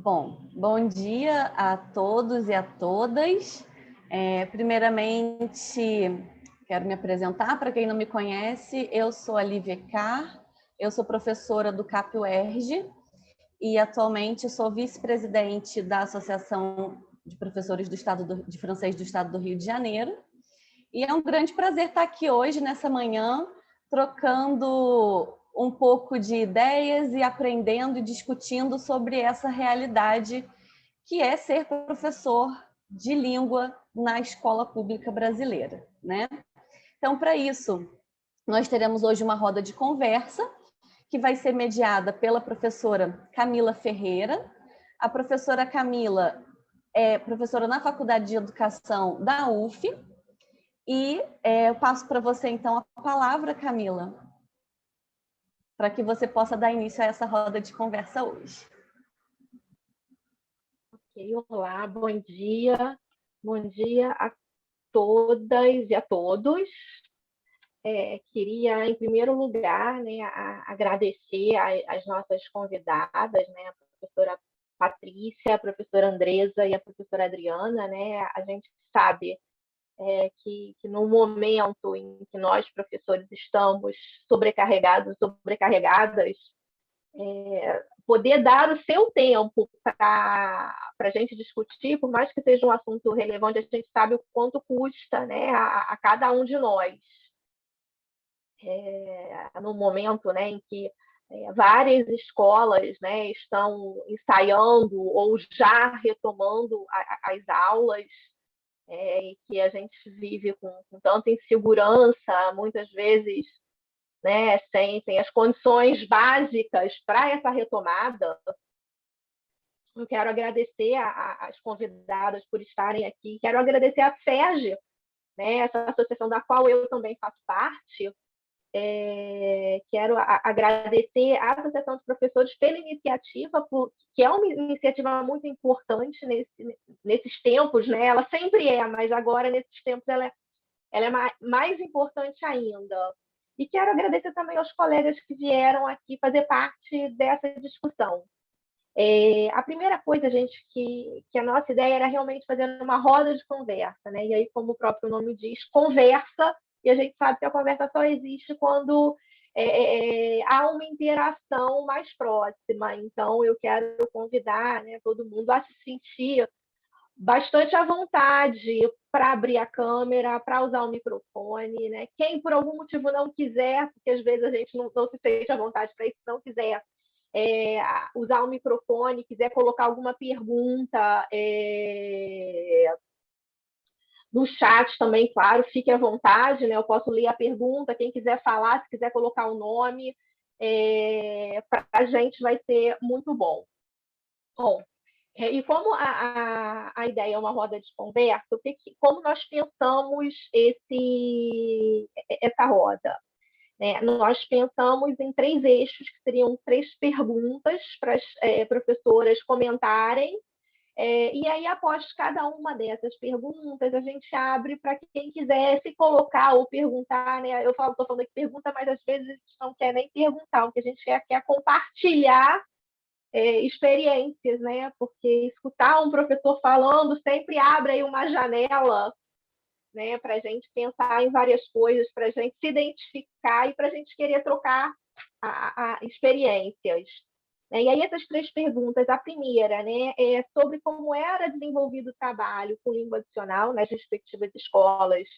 Bom dia a todos e a todas. Primeiramente, quero me apresentar. Para quem não me conhece, eu sou a Lívia Carr, eu sou professora do CAP-UERJ e atualmente sou vice-presidente da Associação de Professores de Francês do Estado do Rio de Janeiro. E é um grande prazer estar aqui hoje, nessa manhã, trocando um pouco de ideias e aprendendo e discutindo sobre essa realidade que é ser professor de língua na escola pública brasileira, né? Então, para isso, nós teremos hoje uma roda de conversa que vai ser mediada pela professora Camila Ferreira. A professora Camila é professora na Faculdade de Educação da UF. E eu passo para você, então, a palavra, Camila, para que você possa dar início a essa roda de conversa hoje. Ok, olá, bom dia a todas e a todos. Queria, em primeiro lugar, né, agradecer às nossas convidadas, né, a professora Patrícia, a professora Andresa e a professora Adriana. Né, a gente sabe que no momento em que nós, professores, estamos sobrecarregados, sobrecarregadas, poder dar o seu tempo para a gente discutir, por mais que seja um assunto relevante, a gente sabe o quanto custa, né, a cada um de nós. No momento, né, em que várias escolas, né, estão ensaiando ou já retomando as aulas, e que a gente vive com tanta insegurança, muitas vezes, né, sem as condições básicas para essa retomada. Eu quero agradecer às convidadas por estarem aqui, quero agradecer à FERJ, né, essa associação da qual eu também faço parte. Quero agradecer à Associação dos Professores pela iniciativa, que é uma iniciativa muito importante nesses tempos, né? Ela sempre é, mas agora, nesses tempos, ela é mais importante ainda. E quero agradecer também aos colegas que vieram aqui fazer parte dessa discussão. A primeira coisa, gente, que a nossa ideia era realmente fazer uma roda de conversa, né? E aí, como o próprio nome diz, conversa, e a gente sabe que a conversa só existe quando há uma interação mais próxima. Então, eu quero convidar, né, todo mundo a se sentir bastante à vontade para abrir a câmera, para usar o microfone, né? Quem, por algum motivo, não quiser, porque às vezes a gente não se sente à vontade para isso, não quiser usar o microfone, quiser colocar alguma pergunta no chat também, claro, fique à vontade, né? Eu posso ler a pergunta, quem quiser falar, se quiser colocar o nome, para a gente vai ser muito bom. Bom, e como a ideia é uma roda de conversa, como nós pensamos essa roda? Nós pensamos em 3 eixos, que seriam 3 perguntas para as professoras comentarem, e aí, após cada uma dessas perguntas, a gente abre para quem quiser se colocar ou perguntar. Né? Eu estou falando aqui pergunta, mas às vezes a gente não quer nem perguntar, o que a gente quer compartilhar experiências, né? Porque escutar um professor falando sempre abre aí uma janela, né, para a gente pensar em várias coisas, para a gente se identificar e para a gente querer trocar experiências. E aí, essas 3 perguntas. A primeira, né, é sobre como era desenvolvido o trabalho com língua adicional nas respectivas escolas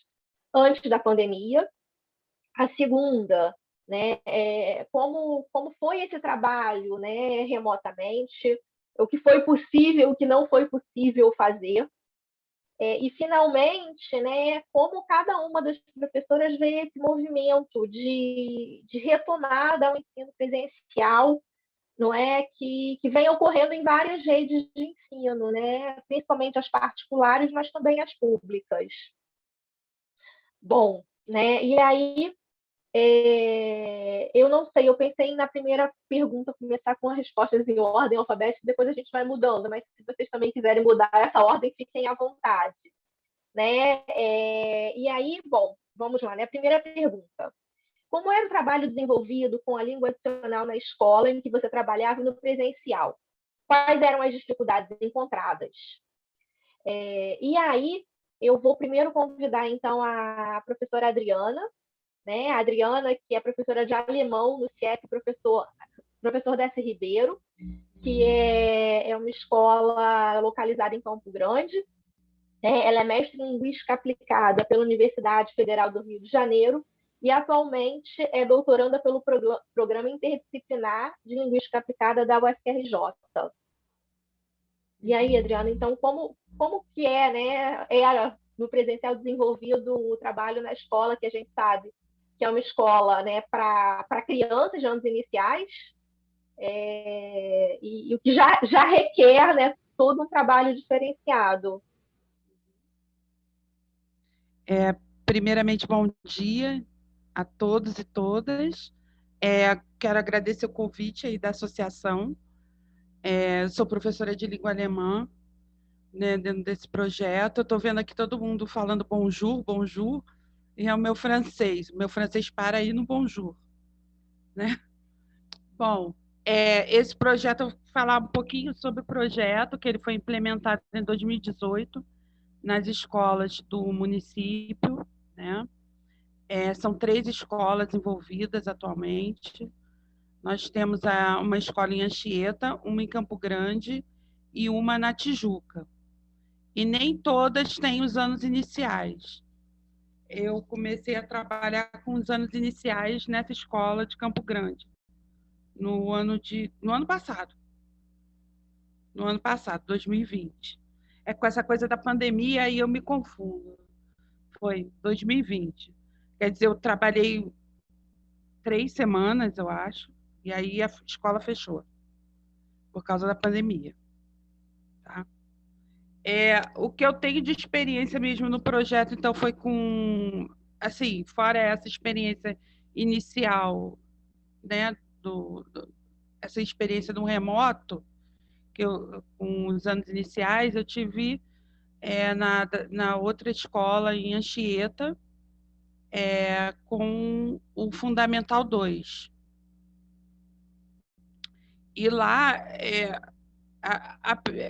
antes da pandemia. A segunda, né, como foi esse trabalho, né, remotamente, o que foi possível, o que não foi possível fazer. E, finalmente, né, como cada uma das professoras vê esse movimento de retomada ao ensino presencial, não é, que vem ocorrendo em várias redes de ensino, né, principalmente as particulares, mas também as públicas. Bom, né, e aí, eu não sei, eu pensei na primeira pergunta, começar com as respostas em ordem alfabética, depois a gente vai mudando, mas se vocês também quiserem mudar essa ordem, fiquem à vontade. Né? E aí, bom, vamos lá, né? A primeira pergunta. Como era o trabalho desenvolvido com a língua adicional na escola em que você trabalhava no presencial? quais eram as dificuldades encontradas. E aí, eu vou primeiro convidar, então, a professora Adriana, né? A Adriana, que é professora de alemão no CIEP, professor Décio Ribeiro, que é uma escola localizada em Campo Grande. Ela é mestre em Linguística Aplicada pela Universidade Federal do Rio de Janeiro e atualmente é doutoranda pelo Programa Interdisciplinar de Linguística Aplicada da UFRJ. E aí, Adriana, então, como que né, no presencial desenvolvido o trabalho na escola, que a gente sabe que é uma escola, né, para crianças de anos iniciais, e o que já requer, né, todo um trabalho diferenciado. Primeiramente, bom dia a todos e todas. Quero agradecer o convite aí da associação. Sou professora de língua alemã, né, dentro desse projeto. Eu estou vendo aqui todo mundo falando bonjour, bonjour, e é o meu francês. O meu francês para aí no bonjour, né? Bom, esse projeto, eu vou falar um pouquinho sobre o projeto, que ele foi implementado em 2018 nas escolas do município, né? São 3 escolas envolvidas atualmente. Nós temos uma escola em Anchieta, uma em Campo Grande e uma na Tijuca. E nem todas têm os anos iniciais. Eu comecei a trabalhar com os anos iniciais nessa escola de Campo Grande, no ano passado. No ano passado, 2020. Com essa coisa da pandemia aí eu me confundo. Foi 2020. Quer dizer, eu trabalhei 3 semanas, eu acho, e aí a escola fechou por causa da pandemia. Tá? O que eu tenho de experiência mesmo no projeto, então, foi com, assim, fora essa experiência inicial, né, essa experiência no remoto, que com os anos iniciais, eu tive na outra escola em Anchieta, com o Fundamental 2. E lá,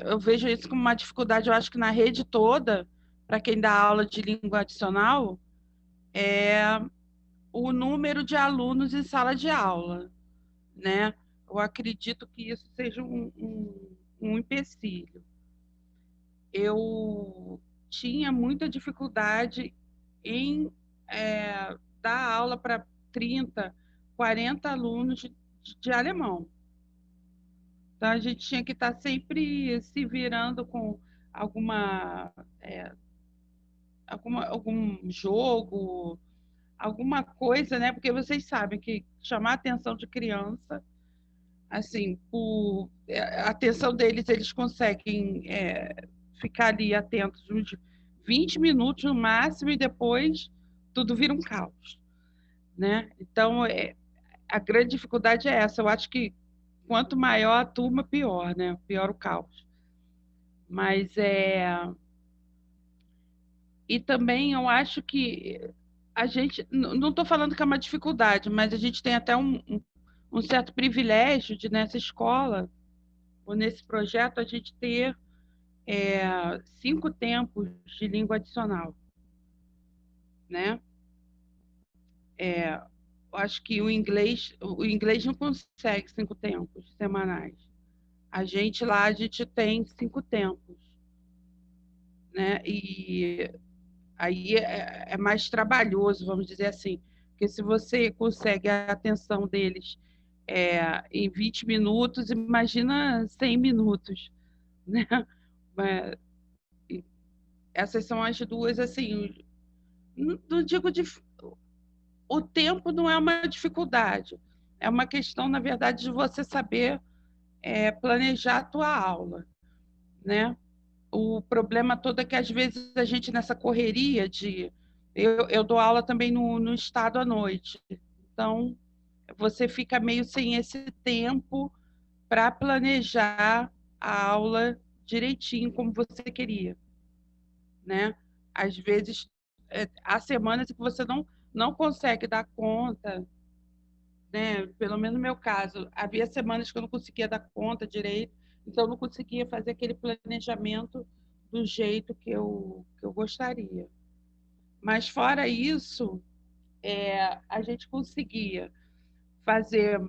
eu vejo isso como uma dificuldade, eu acho que na rede toda, para quem dá aula de língua adicional, é o número de alunos em sala de aula, né? Eu acredito que isso seja um empecilho. Eu tinha muita dificuldade em dar aula para 30, 40 alunos de alemão. Então, a gente tinha que estar sempre se virando com algum jogo, alguma coisa, né? Porque vocês sabem que chamar a atenção de criança, assim, a atenção deles, eles conseguem ficar ali atentos uns 20 minutos no máximo e depois tudo vira um caos, né? Então, a grande dificuldade é essa. Eu acho que quanto maior a turma, pior, né? Pior o caos. Mas E também eu acho que a gente, não estou falando que é uma dificuldade, mas a gente tem até um certo privilégio de, nessa escola, ou nesse projeto, a gente ter 5 tempos de língua adicional, né? Eu acho que o inglês não consegue 5 tempos semanais. A gente tem 5 tempos, né? E aí é mais trabalhoso, vamos dizer assim, porque se você consegue a atenção deles em 20 minutos, imagina 100 minutos, né? Essas são as duas, assim, não digo o tempo não é uma dificuldade, é uma questão, na verdade, de você saber planejar a tua aula, né? O problema todo é que, às vezes, a gente, nessa correria de... Eu dou aula também no estado à noite, então você fica meio sem esse tempo para planejar a aula direitinho, como você queria, né? Às vezes, há semanas que você não consegue dar conta, né? Pelo menos no meu caso, havia semanas que eu não conseguia dar conta direito, então eu não conseguia fazer aquele planejamento do jeito que eu gostaria. Mas, fora isso, a gente conseguia fazer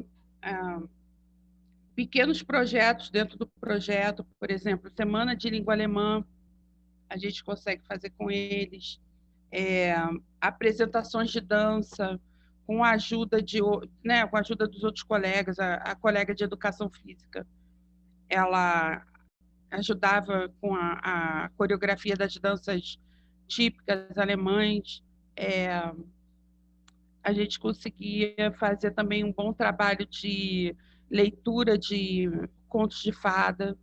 pequenos projetos dentro do projeto, por exemplo, Semana de Língua Alemã, a gente consegue fazer com eles, apresentações de dança, com a ajuda com a ajuda dos outros colegas, a colega de educação física, ela ajudava com a coreografia das danças típicas alemães. A gente conseguia fazer também um bom trabalho de leitura de contos de fada,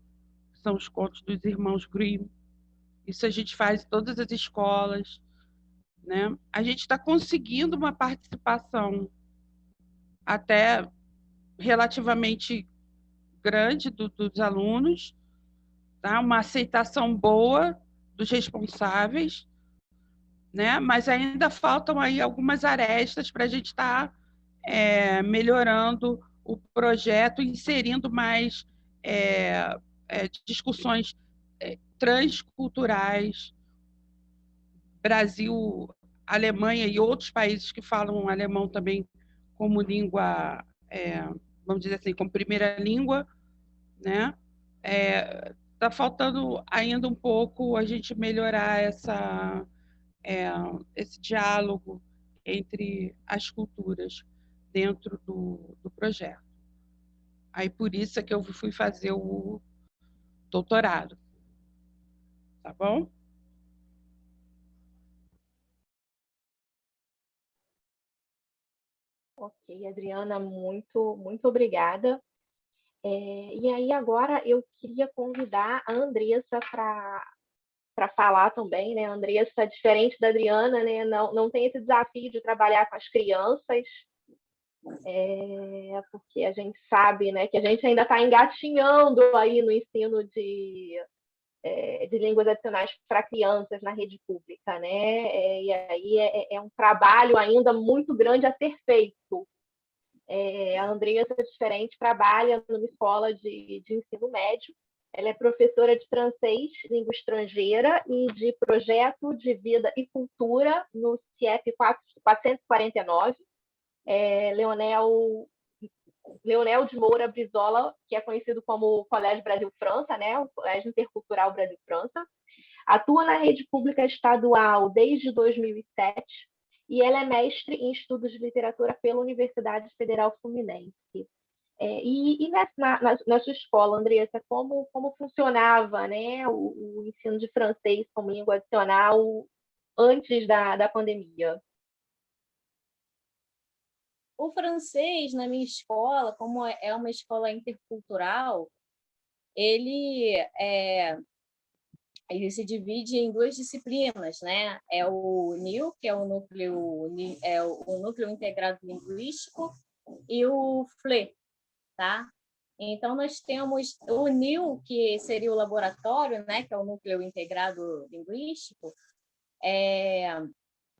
que são os contos dos irmãos Grimm. Isso a gente faz em todas as escolas, né? A gente está conseguindo uma participação até relativamente grande dos alunos, tá? Uma aceitação boa dos responsáveis, né? Mas ainda faltam aí algumas arestas para a gente estar melhorando o projeto, inserindo mais discussões transculturais, Brasil, Alemanha e outros países que falam alemão também como língua, vamos dizer assim, como primeira língua, né? Está faltando ainda um pouco a gente melhorar esse diálogo entre as culturas dentro do projeto. Aí por isso é que eu fui fazer o doutorado. Tá bom? Ok, Adriana, muito obrigada. E aí agora eu queria convidar a Andressa para falar também, né? A Andressa, diferente da Adriana, né? Não tem esse desafio de trabalhar com as crianças, porque a gente sabe, né, que a gente ainda está engatinhando aí no ensino de línguas adicionais para crianças na rede pública, né? E aí é um trabalho ainda muito grande a ser feito. A Andressa, diferente, trabalha numa escola de ensino médio. Ela é professora de francês, língua estrangeira, e de projeto de vida e cultura no CIEP 449. Leonel de Moura Brizola, que é conhecido como Colégio Brasil-França, né? O Colégio Intercultural Brasil-França. Atua na rede pública estadual desde 2007 e ela é mestre em estudos de literatura pela Universidade Federal Fluminense. E na sua escola, Andressa, como funcionava, né, o ensino de francês como língua adicional antes da pandemia? O francês, na minha escola, como é uma escola intercultural, ele se divide em duas disciplinas, né? É o NIL, que é o núcleo integrado linguístico, e o FLE, tá? Então nós temos o NIL, que seria o laboratório, né? Que é o núcleo integrado linguístico.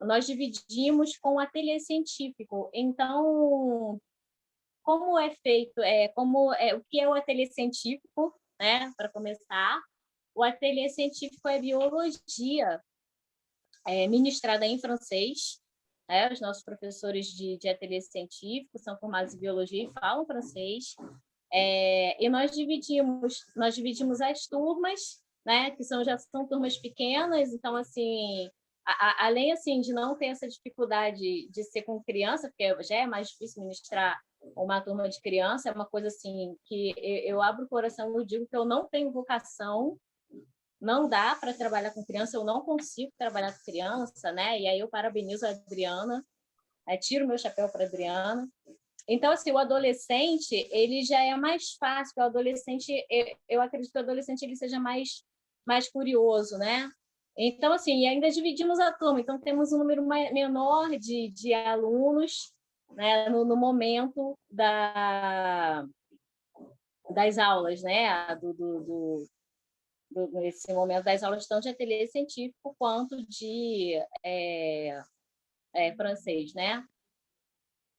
Nós dividimos com o ateliê científico. Então, como é feito, o que é o ateliê científico, né? Para começar, o ateliê científico é biologia, ministrada em francês. Os nossos professores de ateliê científico são formados em biologia e falam francês. E nós dividimos as turmas, né? Que já são turmas pequenas, então assim, além assim de não ter essa dificuldade de ser com criança, porque já é mais difícil ministrar uma turma de criança, é uma coisa assim que eu abro o coração e digo que eu não tenho vocação, não dá para trabalhar com criança, eu não consigo trabalhar com criança, né? E aí eu parabenizo a Adriana, tiro meu chapéu para a Adriana. Então, assim, o adolescente, ele já é mais fácil, o adolescente, eu acredito que o adolescente ele seja mais curioso, né? Então, assim, e ainda dividimos a turma, então temos um número menor de alunos, né, no momento das aulas, né? Nesse momento das aulas, tanto de ateliê científico quanto de francês, né?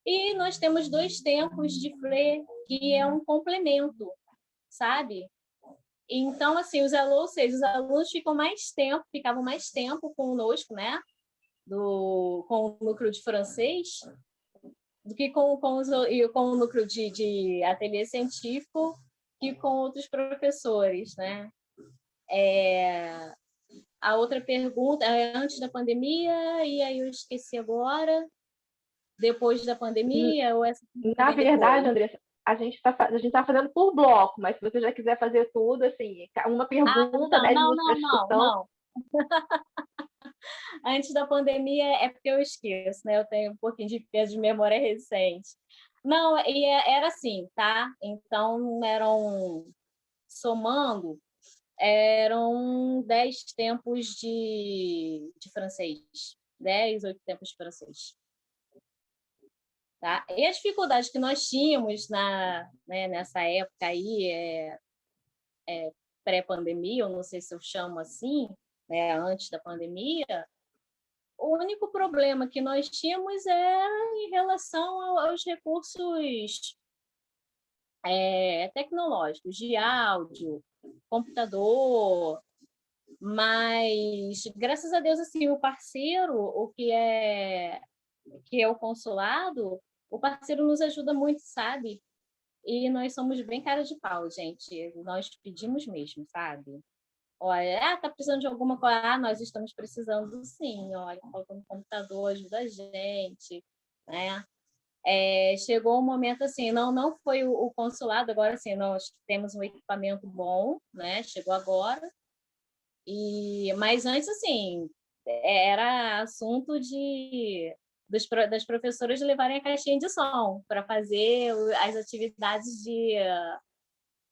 E nós temos 2 tempos de FLE, que é um complemento, sabe? Então, assim, os alunos ficavam mais tempo conosco, né? Com o núcleo de francês, do que com o núcleo de ateliê científico e com outros professores, né? A outra pergunta é antes da pandemia, e aí eu esqueci agora, depois da pandemia, ou essa Na verdade, Andressa, a gente tá fazendo por bloco, mas se você já quiser fazer tudo, assim, uma pergunta, 10 minutos para discussão. Não. Antes da pandemia é porque eu esqueço, né? Eu tenho um pouquinho de peso de memória recente. Não, era assim, tá? Então, somando, eram 10 tempos de francês. 10, 8 tempos de francês. Tá? E as dificuldades que nós tínhamos nessa época aí, pré-pandemia, eu não sei se eu chamo assim, né, antes da pandemia, o único problema que nós tínhamos era em relação aos recursos tecnológicos, de áudio, computador, mas, graças a Deus, assim, o parceiro, que é o consulado, o parceiro nos ajuda muito, sabe? E nós somos bem cara de pau, gente. Nós pedimos mesmo, sabe? Olha, tá precisando de alguma coisa? Nós estamos precisando, sim. Olha, faltando computador, ajuda a gente, né? Chegou um momento assim, não foi o consulado, agora assim, nós temos um equipamento bom, né? Chegou agora. Mas antes, assim, era assunto das professoras levarem a caixinha de som para fazer as atividades de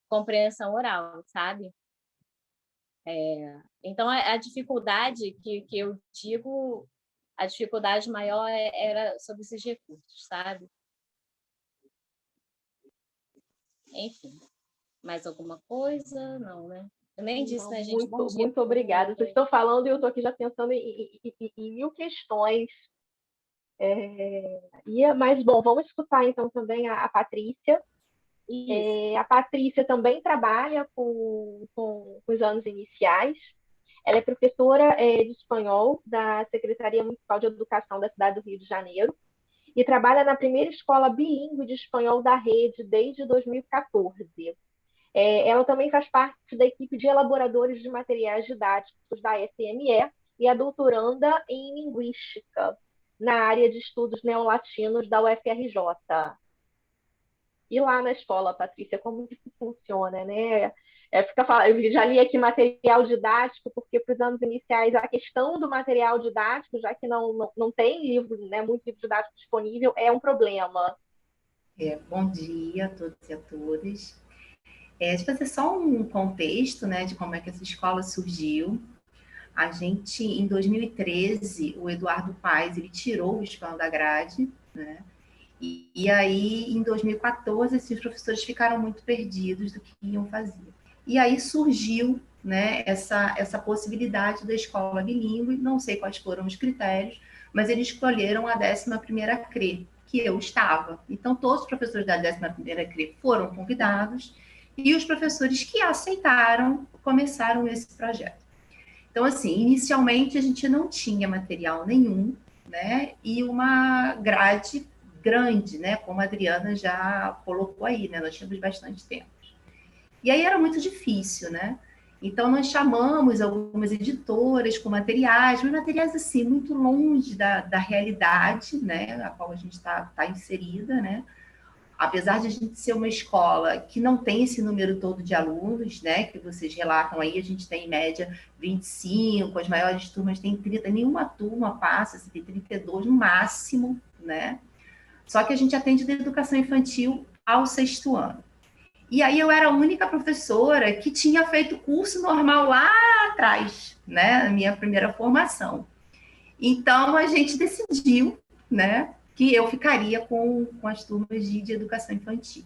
compreensão oral, sabe? Então, a dificuldade que eu digo, a dificuldade maior era sobre esses recursos, sabe? Enfim, mais alguma coisa? Não, né? Eu nem disse, né, gente? Bom dia. Muito obrigada. Vocês estão falando e eu estou aqui já pensando em mil questões. Mas, bom, vamos escutar então também a Patrícia. A Patrícia também trabalha com os anos iniciais. Ela é professora de espanhol da Secretaria Municipal de Educação da cidade do Rio de Janeiro e trabalha na primeira escola bilíngue de espanhol da rede desde 2014. Ela também faz parte da equipe de elaboradores de materiais didáticos da SME e é doutoranda em Linguística na área de estudos neolatinos da UFRJ. E lá na escola, Patrícia, como que isso funciona, né? Eu já li aqui material didático, porque para os anos iniciais a questão do material didático, já que não tem livro, né, muito livro didático disponível, é um problema. Bom dia a todos e a todas. De fazer só um contexto, né, de como é que essa escola surgiu. A gente, em 2013, o Eduardo Paes, ele tirou o espanhol da grade, né? E aí, em 2014, esses professores ficaram muito perdidos do que iam fazer. E aí surgiu, né, essa possibilidade da escola bilíngue, não sei quais foram os critérios, mas eles escolheram a 11ª CRE, que eu estava. Então, todos os professores da 11ª CRE foram convidados, e os professores que aceitaram começaram esse projeto. Então, assim, inicialmente a gente não tinha material nenhum, né, e uma grade grande, né, como a Adriana já colocou aí, né, nós tínhamos bastante tempo. E aí era muito difícil, né? Então nós chamamos algumas editoras com materiais, mas materiais assim, muito longe da realidade, né, a qual a gente está inserida, né? Apesar de a gente ser uma escola que não tem esse número todo de alunos, né, que vocês relatam aí, a gente tem em média 25, as maiores turmas têm 30, nenhuma turma passa, assim, tem 32 no máximo, né? Só que a gente atende da educação infantil ao 6º ano. E aí eu era a única professora que tinha feito curso normal lá atrás, né, na minha primeira formação. Então a gente decidiu, né, que eu ficaria com as turmas de educação infantil.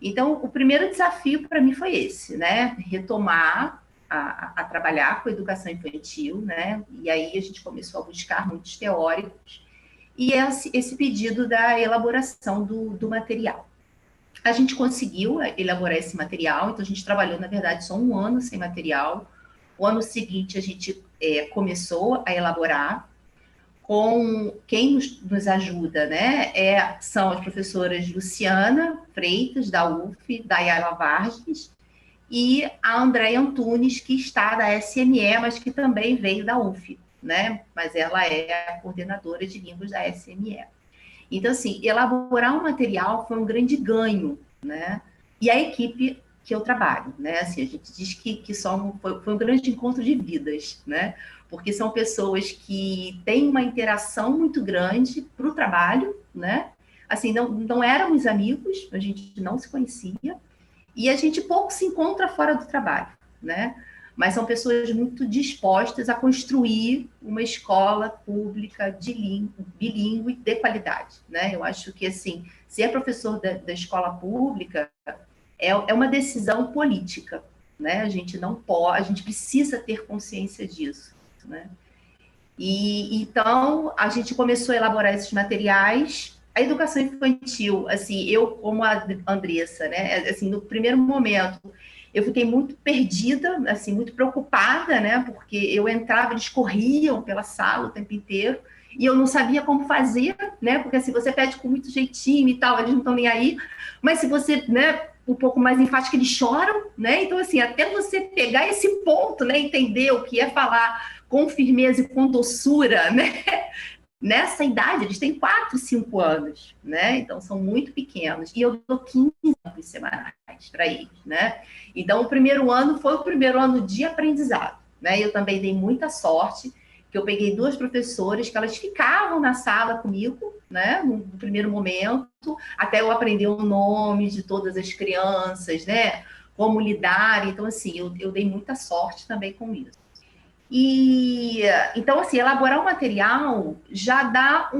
Então, o primeiro desafio para mim foi esse, né? Retomar a trabalhar com educação infantil, né? E aí a gente começou a buscar muitos teóricos e esse pedido da elaboração do material. A gente conseguiu elaborar esse material, então a gente trabalhou, na verdade, só um ano sem material. O ano seguinte, a gente começou a elaborar. Com quem nos ajuda, né? São as professoras Luciana Freitas, da UF, Dayala Vargas, e a Andréia Antunes, que está da SME, mas que também veio da UF, né? Mas ela é a coordenadora de línguas da SME. Então, assim, elaborar um material foi um grande ganho, né? E a equipe que eu trabalho, né? Assim, a gente diz que foi um grande encontro de vidas, né? Porque são pessoas que têm uma interação muito grande para o trabalho, né? Assim, não éramos amigos, a gente não se conhecia, e a gente pouco se encontra fora do trabalho, né? Mas são pessoas muito dispostas a construir uma escola pública bilíngue de qualidade, né? Eu acho que, assim, ser professor da escola pública é uma decisão política, né? A gente não pode, a gente precisa ter consciência disso, né? E então a gente começou a elaborar esses materiais. A educação infantil, assim, eu como a Andressa, né? Assim, no primeiro momento eu fiquei muito perdida, assim, muito preocupada, né? Porque eu entrava, eles corriam pela sala o tempo inteiro e eu não sabia como fazer, né? Porque assim, você pede com muito jeitinho e tal, eles não estão nem aí. Mas se você, né, um pouco mais enfático, eles choram, né? Então, assim, até você pegar esse ponto, né? Entender o que é falar com firmeza e com doçura, né? Nessa idade, eles têm 4, 5 anos, né? Então, são muito pequenos. E eu dou 15 anos semanais para eles, né? Então, o primeiro ano foi o primeiro ano de aprendizado, né? Eu também dei muita sorte, que eu peguei 2 professoras que elas ficavam na sala comigo, né? No primeiro momento, até eu aprender o nome de todas as crianças, né? Como lidar. Então, assim, eu dei muita sorte também com isso. E então, assim, elaborar um material já dá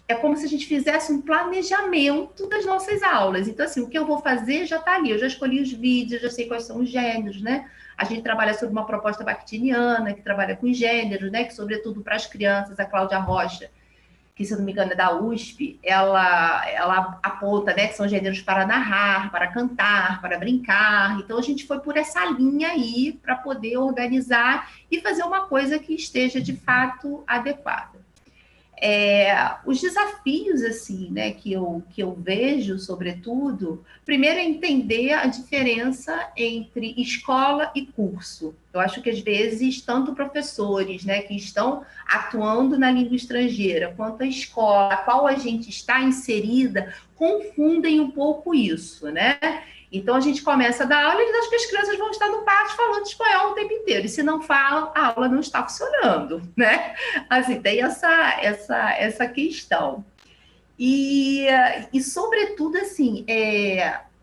é como se a gente fizesse um planejamento das nossas aulas. Então, assim, o que eu vou fazer já está ali. Eu já escolhi os vídeos, já sei quais são os gêneros, né? A gente trabalha sobre uma proposta bakhtiniana, que trabalha com gêneros, né? Que, sobretudo, para as crianças, a Cláudia Rocha, que, se eu não me engano, é da USP, ela aponta, né, que são gêneros para narrar, para cantar, para brincar. Então, a gente foi por essa linha aí para poder organizar e fazer uma coisa que esteja, de fato, adequada. Os desafios, assim, né, que eu vejo, sobretudo, primeiro é entender a diferença entre escola e curso. Eu acho que, às vezes, tanto professores, né, que estão atuando na língua estrangeira, quanto a escola a qual a gente está inserida, confundem um pouco isso, né? Então, a gente começa a dar aula e acho que as crianças vão estar no pátio falando espanhol o tempo inteiro. E se não falam, a aula não está funcionando, né? Assim, tem essa questão. E sobretudo, assim,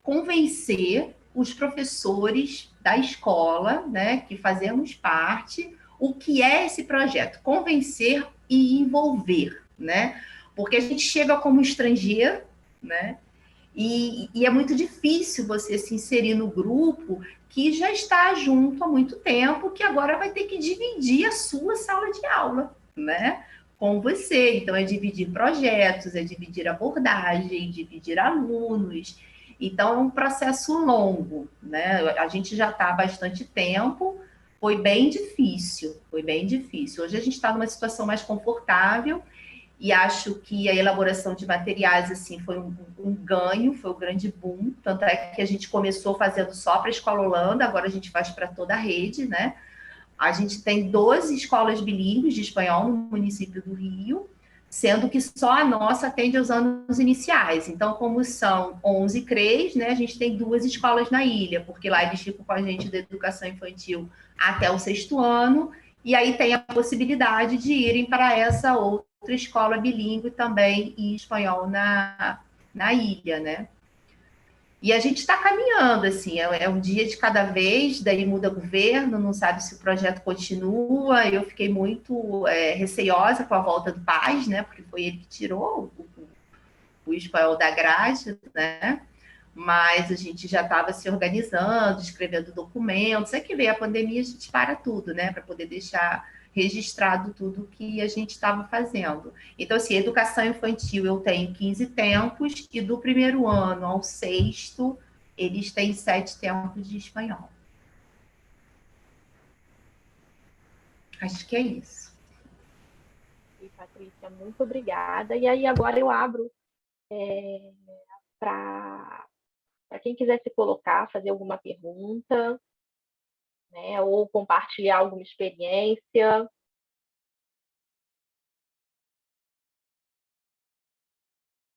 convencer os professores da escola, né, que fazemos parte, o que é esse projeto. Convencer e envolver, né? Porque a gente chega como estrangeiro, né? E é muito difícil você se inserir no grupo que já está junto há muito tempo, que agora vai ter que dividir a sua sala de aula, né? Com você. Então, é dividir projetos, é dividir abordagem, dividir alunos. Então, é um processo longo, né? A gente já está há bastante tempo, foi bem difícil, foi bem difícil. Hoje a gente está numa situação mais confortável, e acho que a elaboração de materiais assim foi um ganho, foi um grande boom, tanto é que a gente começou fazendo só para a Escola Holanda, agora a gente faz para toda a rede, né? A gente tem 12 escolas bilíngues de espanhol no município do Rio, sendo que só a nossa atende aos anos iniciais. Então, como são 11 CREs, né, a gente tem 2 escolas na ilha, porque lá eles ficam com a gente da educação infantil até o 6º ano, e aí tem a possibilidade de irem para essa outra escola bilíngue também em espanhol na ilha, né? E a gente está caminhando, assim, é um dia de cada vez, daí muda governo, não sabe se o projeto continua. Eu fiquei muito receiosa com a volta do Paz, né? Porque foi ele que tirou o espanhol da grade, né? Mas a gente já estava se organizando, escrevendo documentos. É que veio a pandemia, a gente para tudo, né? Para poder deixar registrado tudo que a gente estava fazendo. Então, assim, educação infantil eu tenho 15 tempos, e do primeiro ano ao sexto, eles têm 7 tempos de espanhol. Acho que é isso. E, Patrícia, muito obrigada. E aí, agora eu abro para quem quiser se colocar, fazer alguma pergunta, né, ou compartilhar alguma experiência.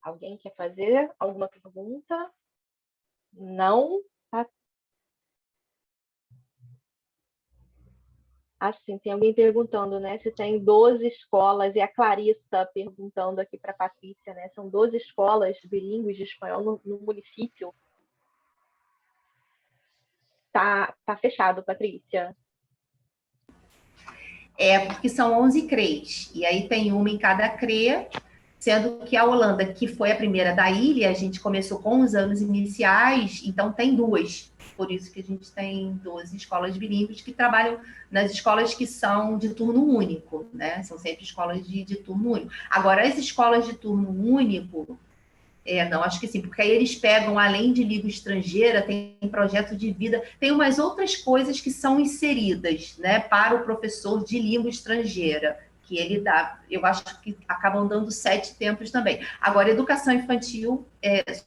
Alguém quer fazer alguma pergunta? Não? Tá. Assim, tem alguém perguntando, né, se tem 12 escolas, e a Clarissa perguntando aqui para a Patrícia, né, são 12 escolas bilíngues de espanhol no município. Tá fechado, Patrícia. Porque são 11 CREs, e aí tem uma em cada CRE, sendo que a Holanda, que foi a primeira da ilha, a gente começou com os anos iniciais, então tem 2. Por isso que a gente tem 12 escolas bilíngues que trabalham nas escolas que são de turno único, né? São sempre escolas de turno único. Agora, as escolas de turno único, não, acho que sim, porque aí eles pegam, além de língua estrangeira, tem projeto de vida, tem umas outras coisas que são inseridas, né, para o professor de língua estrangeira, que ele dá, eu acho que acabam dando 7 tempos também. Agora, educação infantil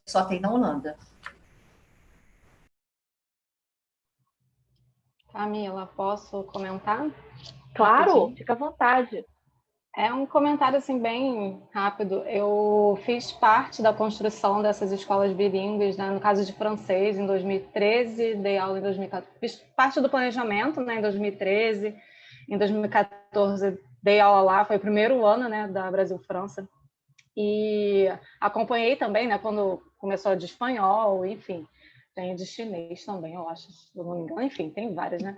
só tem na Holanda. Camila, posso comentar? Claro, rapidinho? fica à vontade. É um comentário assim bem rápido. Eu fiz parte da construção dessas escolas bilíngues, né? No caso de francês, em 2013, dei aula em 2014, fiz parte do planejamento, né, em 2013, em 2014 dei aula lá, foi o primeiro ano, né, da Brasil-França, e acompanhei também, né, quando começou a de espanhol, enfim, tem de chinês também, eu acho, se eu não me engano, enfim, tem várias, né?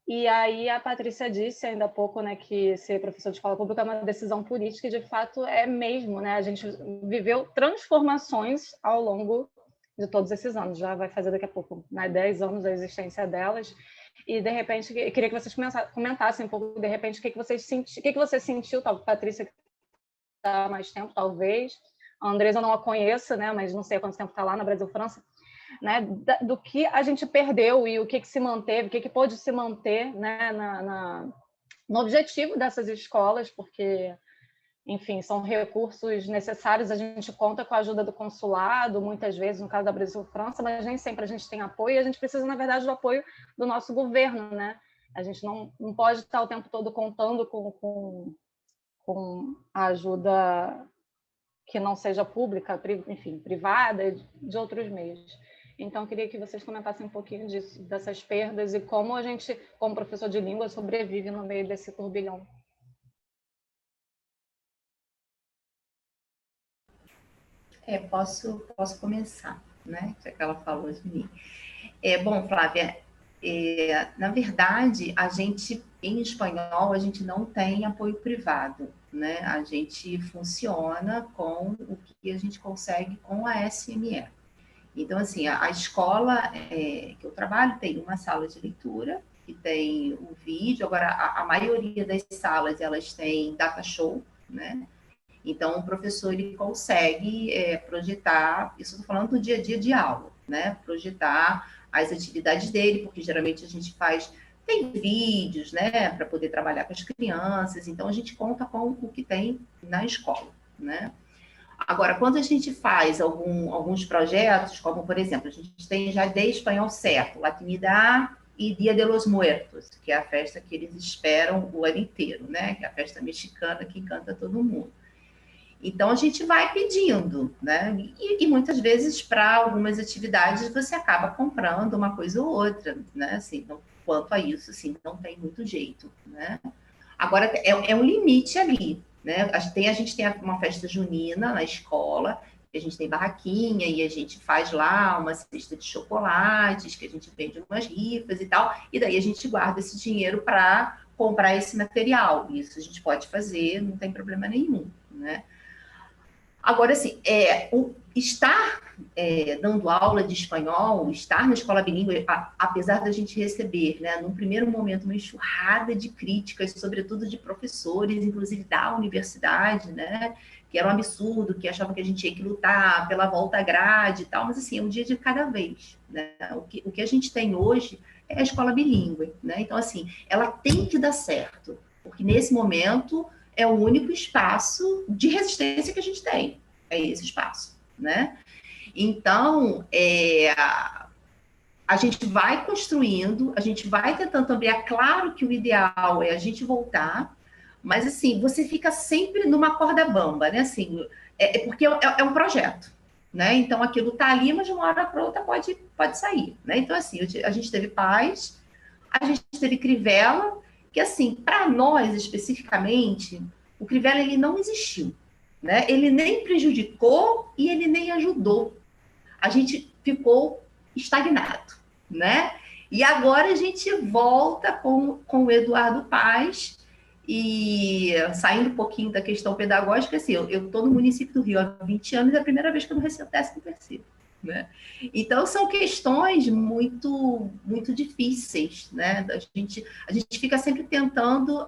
E aí a Patrícia disse ainda há pouco, né, que ser professor de escola pública é uma decisão política, e de fato é mesmo, né? A gente viveu transformações ao longo de todos esses anos, já vai fazer daqui a pouco, né, 10 anos da existência delas, e de repente eu queria que vocês comentassem um pouco, de repente, o que você sentiu, Patrícia, que está há mais tempo, talvez, a Andresa eu não a conheço, né, mas não sei há quanto tempo está lá na Brasil-França, né, do que a gente perdeu e o que se manteve, o que pôde se manter, né, no objetivo dessas escolas, porque, enfim, são recursos necessários, a gente conta com a ajuda do consulado, muitas vezes, no caso da Brasil-França, mas nem sempre a gente tem apoio, e a gente precisa, na verdade, do apoio do nosso governo, né? A gente não pode estar o tempo todo contando com a ajuda que não seja pública, enfim, privada, de outros meios. Então, eu queria que vocês comentassem um pouquinho disso, dessas perdas, e como a gente, como professor de língua, sobrevive no meio desse turbilhão. Posso começar, né? Já que ela falou de mim. Bom, Flávia, na verdade, a gente, em espanhol, a gente não tem apoio privado, né? A gente funciona com o que a gente consegue com a SME. Então, assim, a escola que eu trabalho tem uma sala de leitura, que tem o vídeo. Agora, a maioria das salas, elas têm data show, né? Então, o professor, ele consegue projetar, isso eu estou falando do dia a dia de aula, né? Projetar as atividades dele, porque geralmente a gente tem vídeos, né, para poder trabalhar com as crianças. Então, a gente conta com o que tem na escola, né? Agora, quando a gente faz alguns projetos, como, por exemplo, a gente tem já de espanhol certo, Latinidad e Dia de los Muertos, que é a festa que eles esperam o ano inteiro, né? Que é a festa mexicana que encanta todo mundo. Então, a gente vai pedindo, né? E muitas vezes, para algumas atividades, você acaba comprando uma coisa ou outra, né? Assim, quanto a isso, assim, não tem muito jeito, né? Agora, é um limite ali, né? A gente tem uma festa junina na escola, a gente tem barraquinha e a gente faz lá uma cesta de chocolates, que a gente vende umas rifas e tal, e daí a gente guarda esse dinheiro para comprar esse material. Isso a gente pode fazer, não tem problema nenhum, né? Agora, assim, estar dando aula de espanhol, estar na escola bilíngue, apesar da gente receber, né, num primeiro momento, uma enxurrada de críticas, sobretudo de professores, inclusive da universidade, né, que era um absurdo, que achavam que a gente tinha que lutar pela volta à grade e tal, mas, assim, é um dia de cada vez, né? O que a gente tem hoje é a escola bilíngue, né? Então, assim, ela tem que dar certo, porque nesse momento é o único espaço de resistência que a gente tem, é esse espaço, né? Então, a gente vai construindo, a gente vai tentando também, é claro que o ideal é a gente voltar, mas, assim, você fica sempre numa corda bamba, né? Assim, porque é um projeto, né? Então, aquilo tá ali, mas de uma hora para outra pode sair, né? Então, assim, a gente teve Paz, a gente teve Crivella, que, assim, para nós, especificamente, o Crivella, ele não existiu, né? Ele nem prejudicou e ele nem ajudou. A gente ficou estagnado, né? E agora a gente volta com o Eduardo Paz, e saindo um pouquinho da questão pedagógica, assim, eu estou no município do Rio há 20 anos, é a primeira vez que eu não recebo 13º, né? Então, são questões muito, muito difíceis, né? A gente fica sempre tentando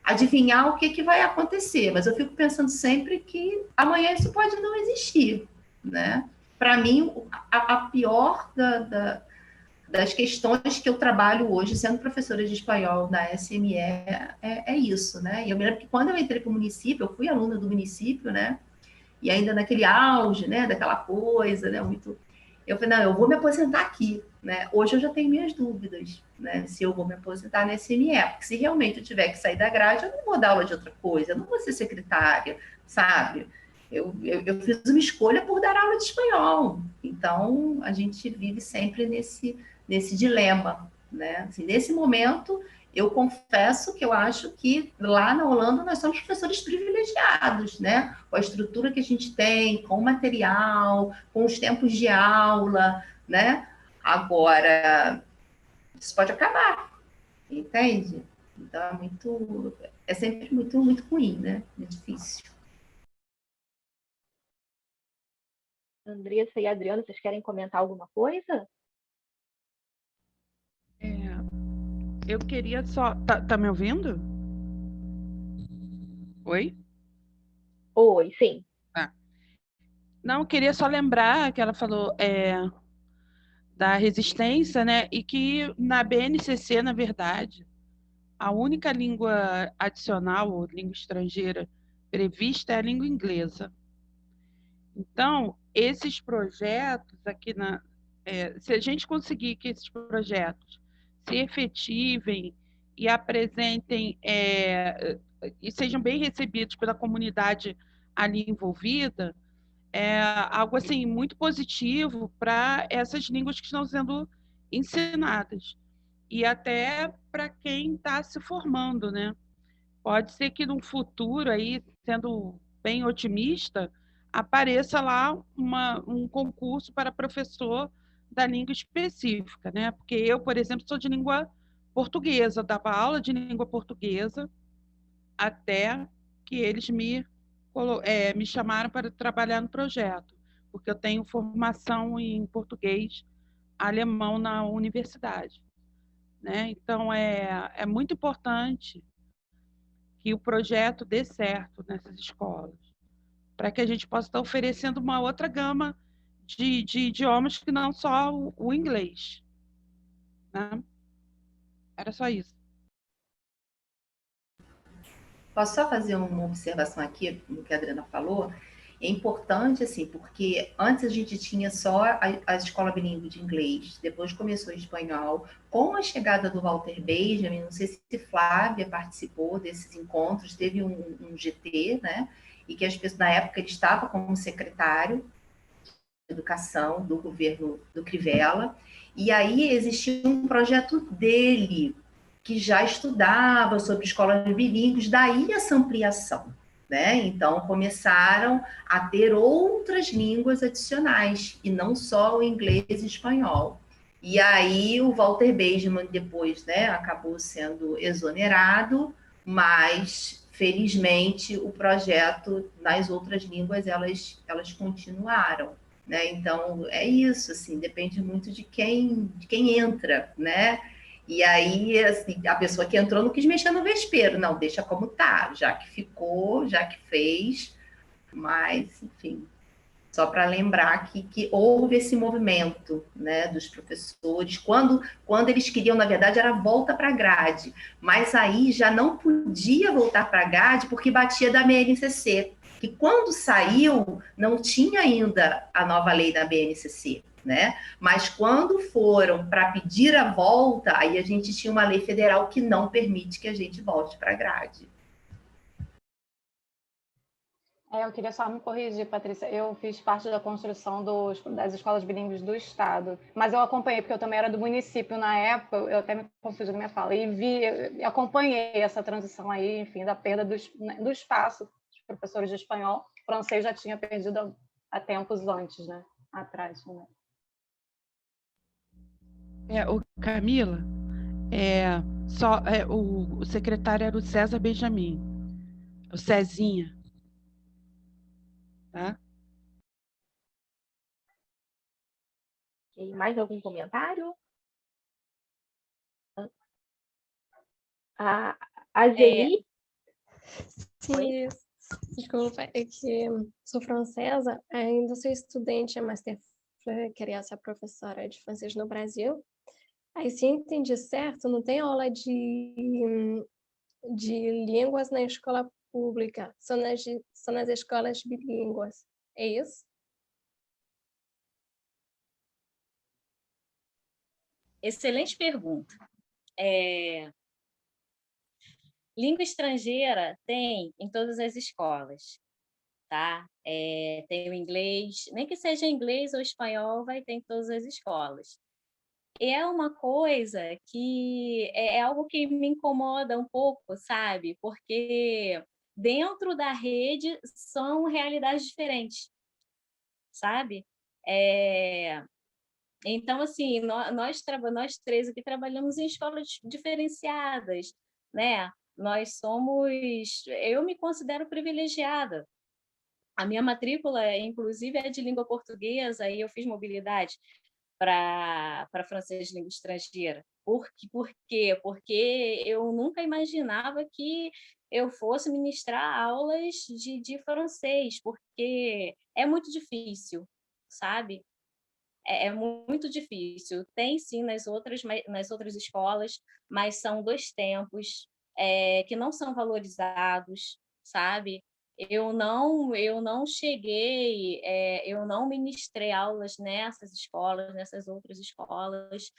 adivinhar o que vai acontecer, mas eu fico pensando sempre que amanhã isso pode não existir, né? Para mim, a pior das questões que eu trabalho hoje, sendo professora de espanhol na SME, é isso, né? E eu me lembro que quando eu entrei para o município, eu fui aluna do município, né? E ainda naquele auge, né? Daquela coisa, né? Muito... Eu falei, não, eu vou me aposentar aqui, né? Hoje eu já tenho minhas dúvidas, né? Se eu vou me aposentar na SME, porque se realmente eu tiver que sair da grade, eu não vou dar aula de outra coisa, eu não vou ser secretária, sabe? Eu fiz uma escolha por dar aula de espanhol. Então, a gente vive sempre nesse dilema, né? Assim, nesse momento, eu confesso que eu acho que lá na Holanda nós somos professores privilegiados, né? Com a estrutura que a gente tem, com o material, com os tempos de aula, né? Agora, isso pode acabar, entende? Então, é sempre muito, muito ruim, né? É difícil. Andressa e Adriano, vocês querem comentar alguma coisa? Eu queria só... Tá me ouvindo? Oi? Oi, sim. Não, eu queria só lembrar que ela falou da resistência, né? E que na BNCC, na verdade, a única língua adicional, ou língua estrangeira, prevista é a língua inglesa. Então, esses projetos aqui se a gente conseguir que esses projetos se efetivem e apresentem e sejam bem recebidos pela comunidade ali envolvida, é algo assim muito positivo para essas línguas que estão sendo ensinadas e até para quem está se formando, né? Pode ser que no futuro aí, sendo bem otimista, apareça lá um concurso para professor da língua específica, né? Porque eu, por exemplo, sou de língua portuguesa, dava aula de língua portuguesa até que eles me chamaram para trabalhar no projeto, porque eu tenho formação em português alemão na universidade, né? Então, é muito importante que o projeto dê certo nessas escolas, para que a gente possa estar oferecendo uma outra gama de idiomas que não só o inglês, né? Era só isso. Posso só fazer uma observação aqui no que a Adriana falou? É importante, assim, porque antes a gente tinha só a escola bilíngue de inglês, depois começou o espanhol. Com a chegada do Walter Benjamin, não sei se Flávia participou desses encontros, teve um GT, né? E que as pessoas, na época, ele estava como secretário de educação do governo do Crivella, e aí existia um projeto dele, que já estudava sobre escolas bilíngues, daí essa ampliação, né? Então, começaram a ter outras línguas adicionais, e não só o inglês e espanhol. E aí o Walter Benjamin depois, né, acabou sendo exonerado, mas felizmente, o projeto nas outras línguas, elas continuaram, né? Então, é isso, assim, depende muito de quem entra, né? E aí, assim, a pessoa que entrou não quis mexer no vespeiro, não, deixa como tá, já que ficou, já que fez, mas, enfim, só para lembrar que houve esse movimento, né, dos professores, quando eles queriam, na verdade, era volta para a grade, mas aí já não podia voltar para a grade porque batia da BNCC, que quando saiu, não tinha ainda a nova lei da BNCC, né? Mas quando foram para pedir a volta, aí a gente tinha uma lei federal que não permite que a gente volte para a grade. Eu queria só me corrigir, Patrícia. Eu fiz parte da construção das escolas bilíngues do Estado, mas eu acompanhei, porque eu também era do município na época, eu até me confundi na minha fala, e acompanhei essa transição aí, enfim, da perda do espaço dos professores de espanhol. O francês já tinha perdido há tempos antes, né? Atrás. Né? Camila, o secretário era o César Benjamin, o Cezinha. Tá? Okay, mais algum comentário? A Geli? Sim, desculpa, é que sou francesa, ainda sou estudante, mas queria ser professora de francês no Brasil. Aí, se entendi certo, não tem aula de línguas na escola pública, só nas escolas bilíngues. É isso? Excelente pergunta. Língua estrangeira tem em todas as escolas, tá? Tem o inglês, nem que seja inglês ou espanhol, vai ter em todas as escolas. É uma coisa que é algo que me incomoda um pouco, sabe? Porque dentro da rede são realidades diferentes, sabe? Então, assim, nós três aqui trabalhamos em escolas diferenciadas, né? Eu me considero privilegiada. A minha matrícula, inclusive, é de língua portuguesa, e eu fiz mobilidade para francês de língua estrangeira. Por quê? Porque eu nunca imaginava que eu fosse ministrar aulas de francês, porque é muito difícil, sabe? É muito difícil. Tem, sim, nas outras escolas, mas são 2 tempos que não são valorizados, sabe? Eu não cheguei, eu não ministrei aulas nessas escolas, nessas outras escolas,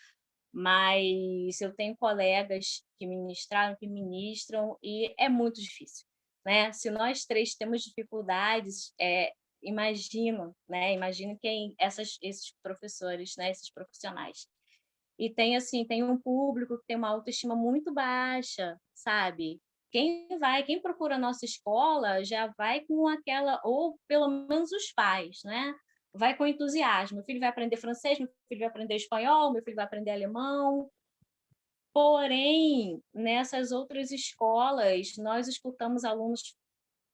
mas eu tenho colegas que ministraram, que ministram, e é muito difícil, né? Se nós 3 temos dificuldades, imagino, né? Imagino esses professores, né? Esses profissionais. E tem um público que tem uma autoestima muito baixa, sabe? Quem procura a nossa escola já vai com aquela, ou pelo menos os pais, né? Vai com entusiasmo. Meu filho vai aprender francês, meu filho vai aprender espanhol, meu filho vai aprender alemão. Porém, nessas outras escolas, nós escutamos alunos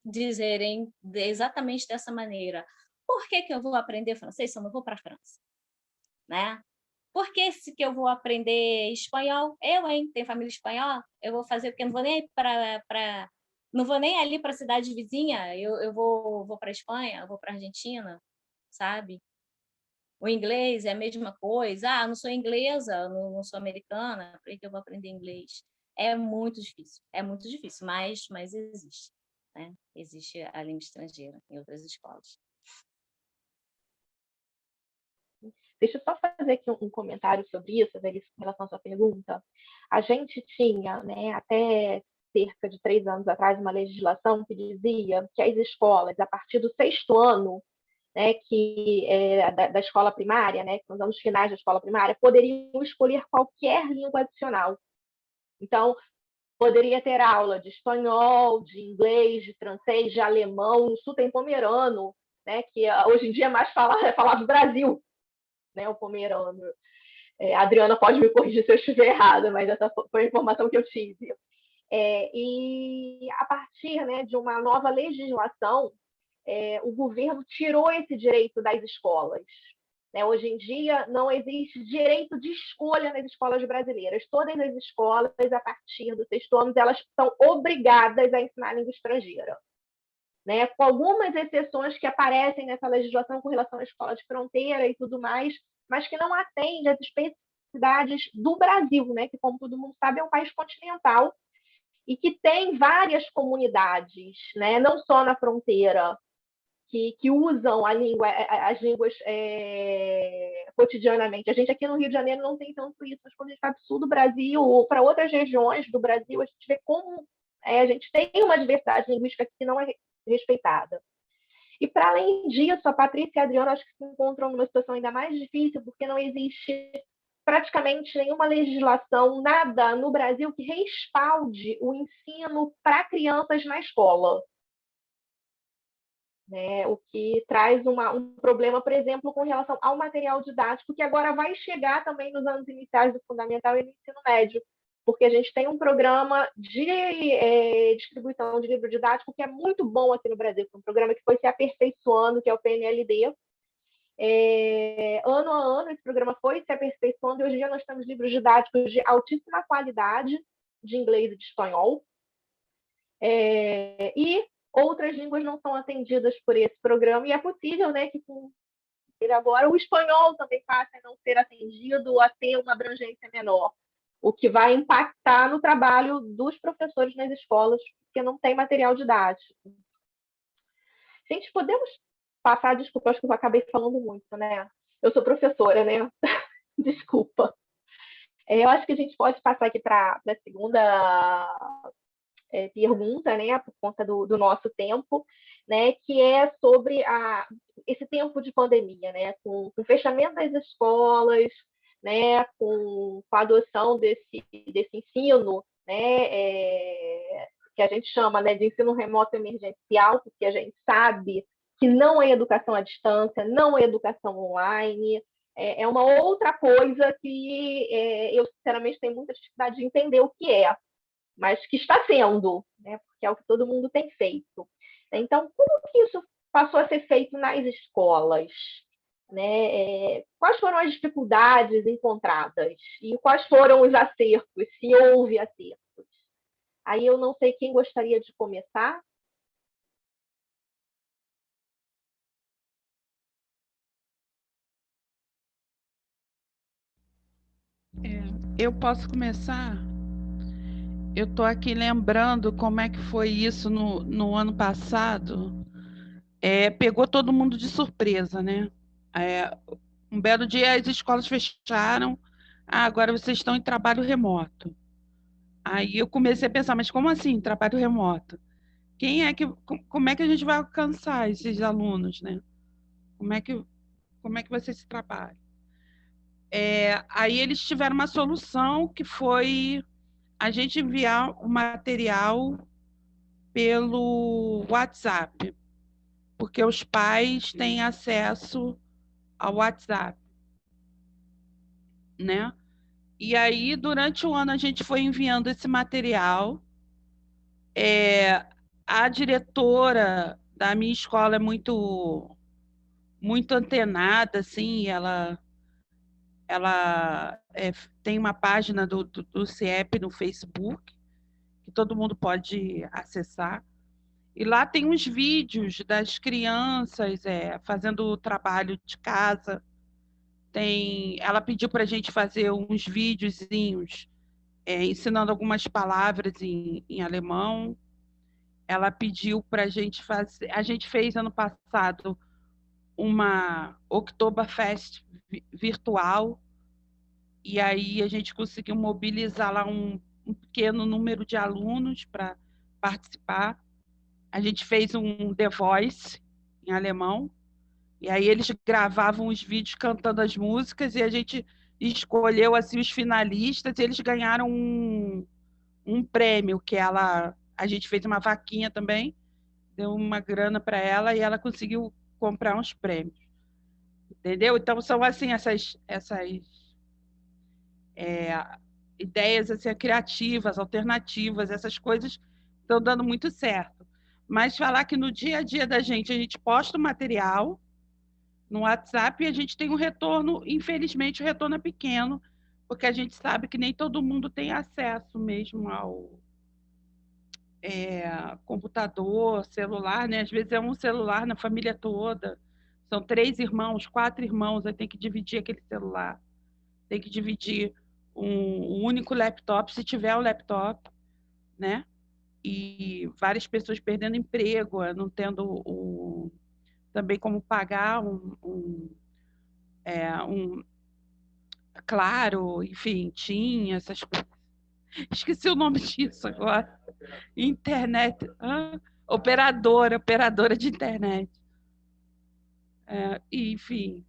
dizerem exatamente dessa maneira: por que eu vou aprender francês se eu não vou para a França? Né? Por que eu vou aprender espanhol? Tenho família espanhola, eu vou fazer, porque eu não vou nem não vou nem ali para a cidade vizinha, eu vou para a Espanha, eu vou para a Argentina, sabe? O inglês é a mesma coisa. Não sou inglesa, não sou americana, por que eu vou aprender inglês? É muito difícil, mas existe. Né? Existe a língua estrangeira em outras escolas. Deixa eu só fazer aqui um comentário sobre isso, em relação à sua pergunta. A gente tinha, né, até cerca de 3 anos atrás, uma legislação que dizia que as escolas, a partir do 6º ano, né, da escola primária, né, nos anos finais da escola primária, poderiam escolher qualquer língua adicional. Então, poderia ter aula de espanhol, de inglês, de francês, de alemão. No sul tem pomerano, né, que hoje em dia é mais falado do Brasil, né, o pomerano. A Adriana pode me corrigir se eu estiver errada, mas essa foi a informação que eu tive. E a partir, né, de uma nova legislação, o governo tirou esse direito das escolas. Né? Hoje em dia, não existe direito de escolha nas escolas brasileiras. Todas as escolas, a partir do 6º ano, elas são obrigadas a ensinar língua estrangeira. Né? Com algumas exceções que aparecem nessa legislação com relação à escola de fronteira e tudo mais, mas que não atende às especificidades do Brasil, né? Que, como todo mundo sabe, é um país continental e que tem várias comunidades, né? Não só na fronteira, que usam as línguas cotidianamente. A gente aqui no Rio de Janeiro não tem tanto isso, mas quando a gente está do sul do Brasil ou para outras regiões do Brasil, a gente vê como a gente tem uma diversidade linguística que não é respeitada. E, para além disso, a Patrícia e a Adriana acho que se encontram numa situação ainda mais difícil, porque não existe praticamente nenhuma legislação, nada no Brasil que respalde o ensino para crianças na escola. Né? O que traz um problema, por exemplo, com relação ao material didático, que agora vai chegar também nos anos iniciais do fundamental e do ensino médio, porque a gente tem um programa de distribuição de livro didático que é muito bom aqui no Brasil, um programa que foi se aperfeiçoando, que é o PNLD. Ano a ano, esse programa foi se aperfeiçoando, e hoje em dia nós temos livros didáticos de altíssima qualidade, de inglês e de espanhol. E outras línguas não são atendidas por esse programa, e é possível, né, que agora o espanhol também passe a não ser atendido, a ter uma abrangência menor, o que vai impactar no trabalho dos professores nas escolas, porque não tem material didático. Gente, podemos passar, desculpa, acho que eu acabei falando muito, né? Eu sou professora, né? Desculpa. Eu acho que a gente pode passar aqui para a segunda pergunta, né, por conta do nosso tempo, né, que é sobre esse tempo de pandemia, né, com o fechamento das escolas, né, com a adoção desse ensino, né, que a gente chama, né, de ensino remoto emergencial, porque a gente sabe que não é educação à distância, não é educação online, é uma outra coisa que eu, sinceramente, tenho muita dificuldade de entender o que é, mas que está sendo, né, porque é o que todo mundo tem feito. Então, como que isso passou a ser feito nas escolas? Né? Quais foram as dificuldades encontradas? E quais foram os acertos, se houve acertos? Aí eu não sei quem gostaria de começar. Eu posso começar? Eu estou aqui lembrando como é que foi isso no ano passado. Pegou todo mundo de surpresa, né? Um belo dia as escolas fecharam. Agora vocês estão em trabalho remoto. Aí eu comecei a pensar, mas como assim trabalho remoto? Como é que a gente vai alcançar esses alunos, né? Como é que vai ser esse trabalho? Aí eles tiveram uma solução que foi a gente enviar o material pelo WhatsApp, porque os pais têm acesso ao WhatsApp, né? E aí, durante o ano, a gente foi enviando esse material. A diretora da minha escola é muito, muito antenada, assim, ela tem uma página do CIEP no Facebook, que todo mundo pode acessar. E lá tem uns vídeos das crianças fazendo o trabalho de casa. Ela pediu para a gente fazer uns videozinhos ensinando algumas palavras em alemão. Ela pediu para a gente fazer. A gente fez ano passado uma Oktoberfest virtual, e aí a gente conseguiu mobilizar lá um pequeno número de alunos para participar. A gente fez um The Voice em alemão, e aí eles gravavam os vídeos cantando as músicas, e a gente escolheu assim, os finalistas, e eles ganharam um prêmio, que a gente fez uma vaquinha também, deu uma grana para ela, e ela conseguiu comprar uns prêmios. Entendeu? Então, são assim, ideias assim, criativas, alternativas, essas coisas estão dando muito certo. Mas falar que no dia a dia da gente, a gente posta o material no WhatsApp e a gente tem um retorno, infelizmente o retorno é pequeno, porque a gente sabe que nem todo mundo tem acesso mesmo ao computador, celular, né? Às vezes é um celular na família toda, são 3 irmãos, 4 irmãos, aí tem que dividir aquele celular, tem que dividir um único laptop, se tiver o laptop, né? E várias pessoas perdendo emprego, não tendo também como pagar claro, enfim, tinha essas coisas. Esqueci o nome disso agora. Internet. Operadora de internet. Enfim.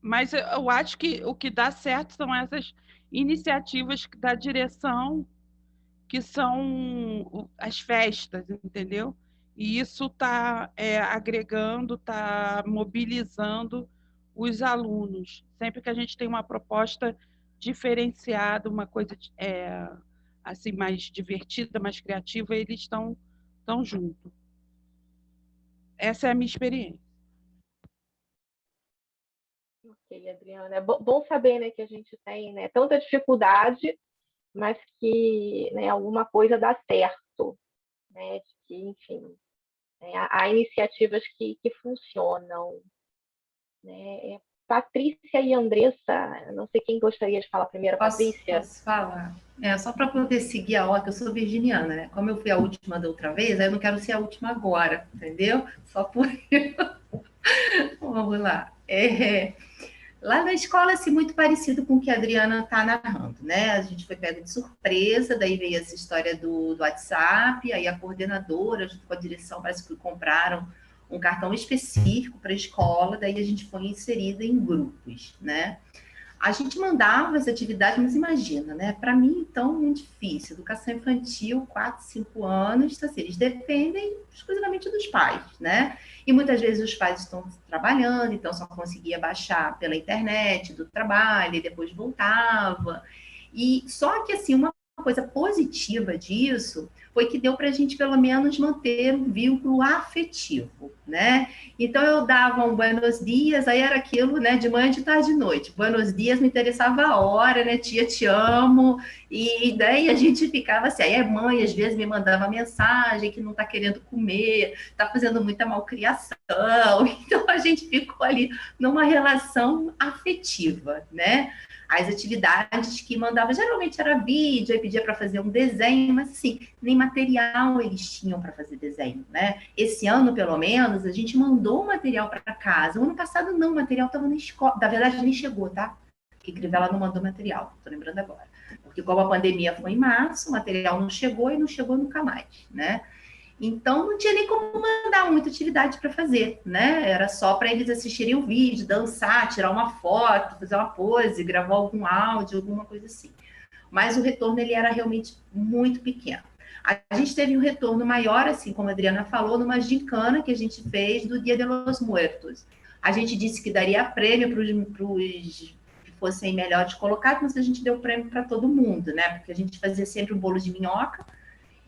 Mas eu acho que o que dá certo são essas iniciativas da direção, que são as festas, entendeu? E isso está agregando, está mobilizando os alunos. Sempre que a gente tem uma proposta diferenciada, uma coisa assim mais divertida, mais criativa, eles estão junto. Essa é a minha experiência. Ok, Adriana. É bom saber, né, que a gente tem, né, tanta dificuldade, mas que, né, alguma coisa dá certo, né, que, enfim, né, há iniciativas que funcionam, né. Patrícia e Andressa, não sei quem gostaria de falar primeiro, Patrícia. Posso falar? Só para poder seguir a ordem, eu sou virginiana, né? Como eu fui a última da outra vez, aí eu não quero ser a última agora, entendeu? Só por isso. Vamos lá. Lá na escola, assim, muito parecido com o que a Adriana está narrando, né? A gente foi pego de surpresa, daí veio essa história do WhatsApp, aí a coordenadora, junto com a direção, parece que compraram um cartão específico para a escola, daí a gente foi inserida em grupos, né? A gente mandava as atividades, mas imagina, né? Para mim, então, muito difícil. Educação infantil, 4, 5 anos, assim, eles dependem exclusivamente dos pais, né? E muitas vezes os pais estão trabalhando, então só conseguia baixar pela internet do trabalho, e depois voltava. E só que, assim, uma coisa positiva disso foi que deu para a gente, pelo menos, manter um vínculo afetivo, né? Então, eu dava um buenos dias, aí era aquilo, né, de manhã, de tarde, de noite. Buenos dias, me interessava a hora, né, tia, te amo. E daí a gente ficava assim, aí a mãe, às vezes, me mandava mensagem que não está querendo comer, está fazendo muita malcriação. Então, a gente ficou ali numa relação afetiva, né? As atividades que mandava, geralmente era vídeo, aí pedia para fazer um desenho, mas assim, nem material eles tinham para fazer desenho, né? Esse ano, pelo menos, a gente mandou o material para casa. O ano passado, não, o material estava na escola. Na verdade, nem chegou, tá? Porque Crivella não mandou material, tô lembrando agora. Porque como a pandemia foi em março, o material não chegou e não chegou nunca mais, né? Então, não tinha nem como mandar muita atividade para fazer, né? Era só para eles assistirem o vídeo, dançar, tirar uma foto, fazer uma pose, gravar algum áudio, alguma coisa assim. Mas o retorno, ele era realmente muito pequeno. A gente teve um retorno maior, assim, como a Adriana falou, numa gincana que a gente fez do Dia de los Muertos. A gente disse que daria prêmio para os que fossem melhores colocados, mas a gente deu prêmio para todo mundo, né? Porque a gente fazia sempre um bolo de minhoca.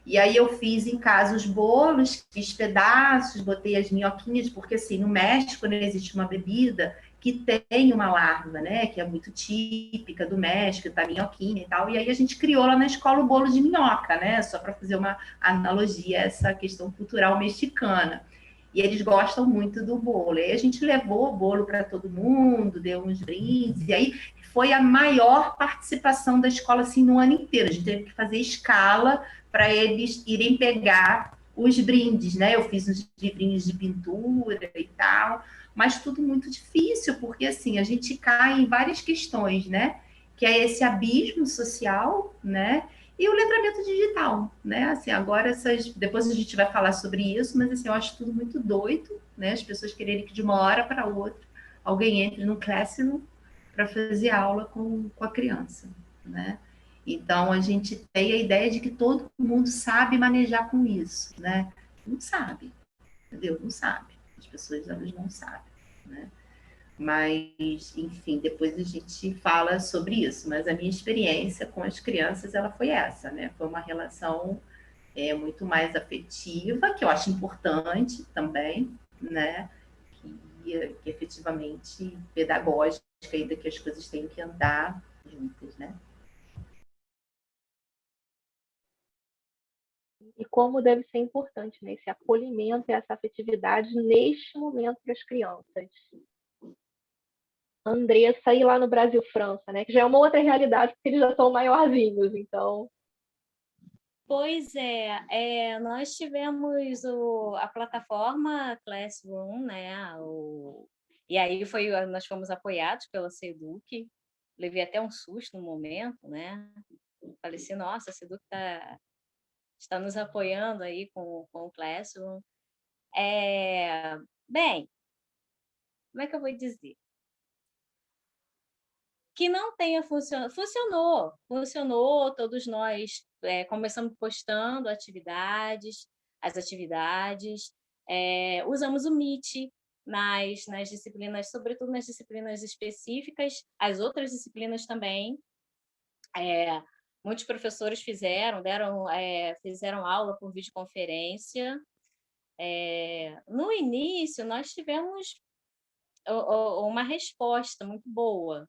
E aí eu fiz em casa os bolos, fiz pedaços, botei as minhoquinhas, porque assim, no México, né, existe uma bebida que tem uma larva, né, que é muito típica do México, tá, minhoquinha e tal, e aí a gente criou lá na escola o bolo de minhoca, né, só para fazer uma analogia a essa questão cultural mexicana. E eles gostam muito do bolo. E aí a gente levou o bolo para todo mundo, deu uns brindes, e aí foi a maior participação da escola assim no ano inteiro. A gente teve que fazer escala para eles irem pegar os brindes, né? Eu fiz uns livrinhos de pintura e tal, mas tudo muito difícil, porque assim, a gente cai em várias questões, né? Que é esse abismo social, né? E o letramento digital, né? Assim, agora depois a gente vai falar sobre isso, mas assim, eu acho tudo muito doido, né? As pessoas quererem que de uma hora para outra alguém entre no Classroom para fazer aula com a criança, né? Então, a gente tem a ideia de que todo mundo sabe manejar com isso, né? Não sabe, entendeu? Não sabe. As pessoas, elas não sabem, né? Mas, enfim, depois a gente fala sobre isso. Mas a minha experiência com as crianças, ela foi essa, né? Foi uma relação muito mais afetiva, que eu acho importante também, né? Que efetivamente pedagógica, ainda que as coisas têm que andar juntas, né? E como deve ser importante, né, esse acolhimento e essa afetividade neste momento para as crianças. Andressa, ir lá no Brasil França, né, que já é uma outra realidade, porque eles já são maiorzinhos, então... Pois nós tivemos a plataforma Classroom, né? E aí nós fomos apoiados pela Seduc. Levei até um susto no momento, né? Falei assim, nossa, a Seduc está nos apoiando aí com o Classroom. Bem, como é que eu vou dizer? Que não tenha funcionado. Funcionou, todos nós começamos postando as atividades, usamos o Meet nas disciplinas, sobretudo nas disciplinas específicas, as outras disciplinas também. Muitos professores fizeram aula por videoconferência. No início, nós tivemos uma resposta muito boa.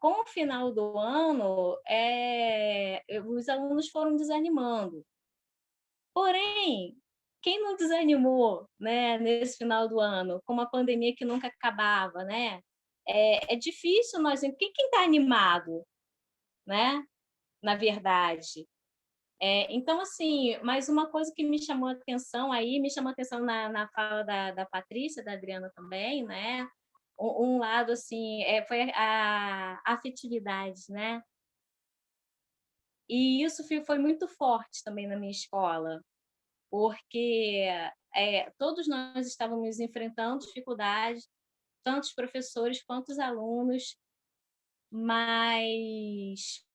Com o final do ano, os alunos foram desanimando. Porém, quem não desanimou, né, nesse final do ano, com uma pandemia que nunca acabava, né? É difícil quem está animado, né? Na verdade. Então, assim, mais uma coisa que me chamou a atenção na fala da Patrícia, da Adriana também, né? Um lado, assim, foi a afetividade, né? E isso foi muito forte também na minha escola, porque todos nós estávamos enfrentando dificuldades, tanto os professores quanto os alunos, mas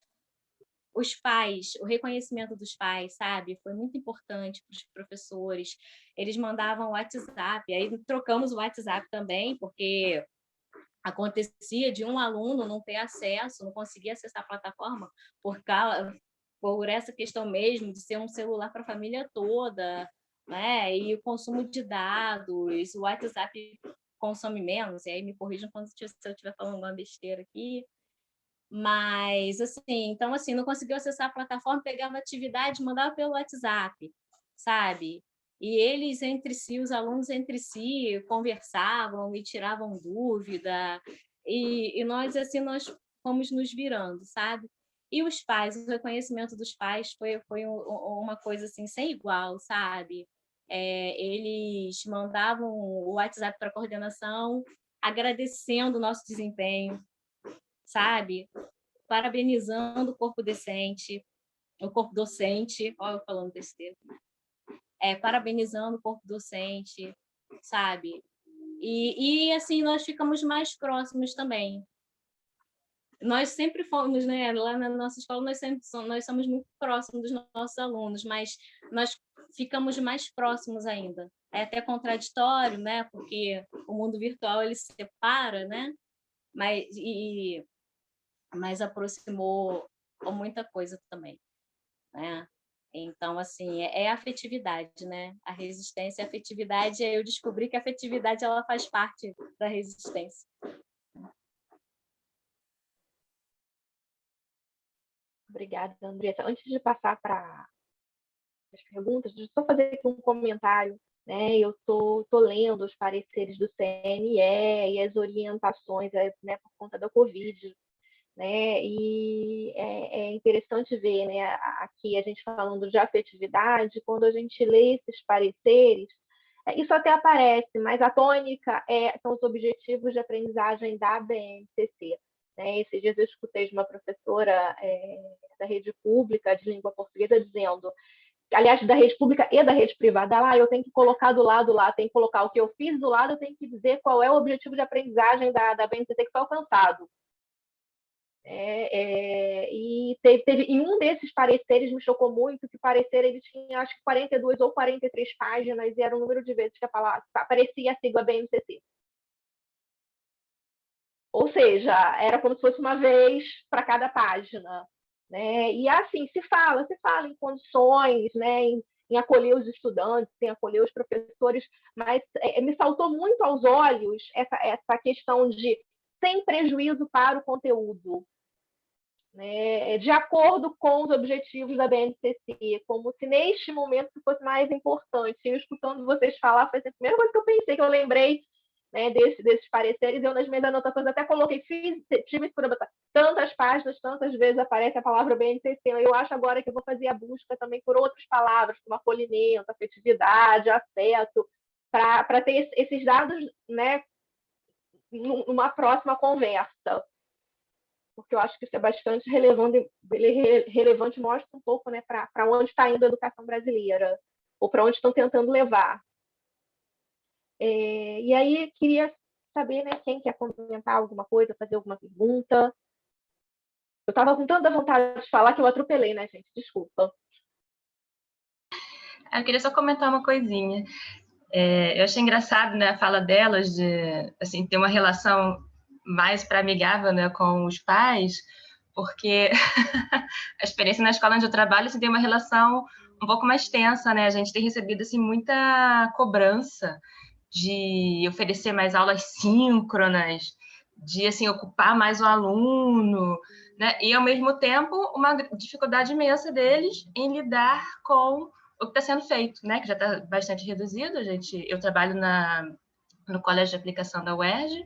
os pais, o reconhecimento dos pais, sabe? Foi muito importante para os professores. Eles mandavam WhatsApp, aí trocamos o WhatsApp também, porque acontecia de um aluno não ter acesso, não conseguir acessar a plataforma por essa questão mesmo de ser um celular para a família toda, né? E o consumo de dados, o WhatsApp consome menos, e aí me corrijam se eu estiver falando uma besteira aqui. Mas, assim, então, assim, não conseguiu acessar a plataforma, pegava atividade, mandava pelo WhatsApp, sabe? E eles entre si, os alunos entre si, conversavam e tiravam dúvida, e nós, assim, nós fomos nos virando, sabe? E os pais, o reconhecimento dos pais foi uma coisa, assim, sem igual, sabe? Eles mandavam o WhatsApp para a coordenação, agradecendo o nosso desempenho, sabe? Parabenizando o corpo docente, olha eu falando besteira, parabenizando o corpo docente, sabe? E assim, nós ficamos mais próximos também. Nós sempre fomos, né? Lá na nossa escola, nós somos muito próximos dos nossos alunos, mas nós ficamos mais próximos ainda. É até contraditório, né? Porque o mundo virtual, ele se separa, né? Mas aproximou muita coisa também, né? Então, assim, é a afetividade, né? A resistência e a afetividade, eu descobri que a afetividade ela faz parte da resistência. Obrigada, Andressa. Antes de passar para as perguntas, deixa eu só fazer aqui um comentário. Né? Eu tô lendo os pareceres do CNE e as orientações, né, por conta da Covid, né? E é interessante ver, né, aqui a gente falando de afetividade, quando a gente lê esses pareceres, isso até aparece, mas a tônica são os objetivos de aprendizagem da BNCC. Né? Esses dias eu escutei de uma professora da rede pública de língua portuguesa dizendo, aliás, da rede pública e da rede privada, eu tenho que colocar do lado lá, tenho que colocar o que eu fiz do lado, eu tenho que dizer qual é o objetivo de aprendizagem da BNCC que foi alcançado. E teve em um desses pareceres me chocou muito que o parecer ele tinha acho que 42 ou 43 páginas e era o número de vezes que a palavra aparecia a sigla BNCC. Ou seja, era como se fosse uma vez para cada página, né? E assim, se fala em condições, né? Em acolher os estudantes, em acolher os professores, mas me saltou muito aos olhos essa questão de sem prejuízo para o conteúdo, né? De acordo com os objetivos da BNCC, como se neste momento fosse mais importante. Eu, escutando vocês falar, foi a primeira coisa que eu pensei, que eu lembrei, né, desses pareceres. Eu, nas minhas anotações, até coloquei, tive por tantas páginas, tantas vezes aparece a palavra BNCC. Eu acho agora que eu vou fazer a busca também por outras palavras, como acolhimento, afetividade, afeto, para ter esses dados, né, numa próxima conversa, porque eu acho que isso é bastante relevante, mostra um pouco, né, para onde está indo a educação brasileira, ou para onde estão tentando levar. E aí, queria saber, né, quem quer comentar alguma coisa, fazer alguma pergunta. Eu estava com tanta vontade de falar que eu atropelei, né, gente? Desculpa. Eu queria só comentar uma coisinha. Eu achei engraçado, né, a fala delas de, assim, ter uma relação mais para amigável, né, com os pais, porque a experiência na escola onde eu trabalho, assim, tem uma relação um pouco mais tensa, né? A gente tem recebido, assim, muita cobrança de oferecer mais aulas síncronas, de, assim, ocupar mais o aluno, né? E, ao mesmo tempo, uma dificuldade imensa deles em lidar com o que está sendo feito, né? Que já está bastante reduzido. Eu trabalho no Colégio de Aplicação da UERJ,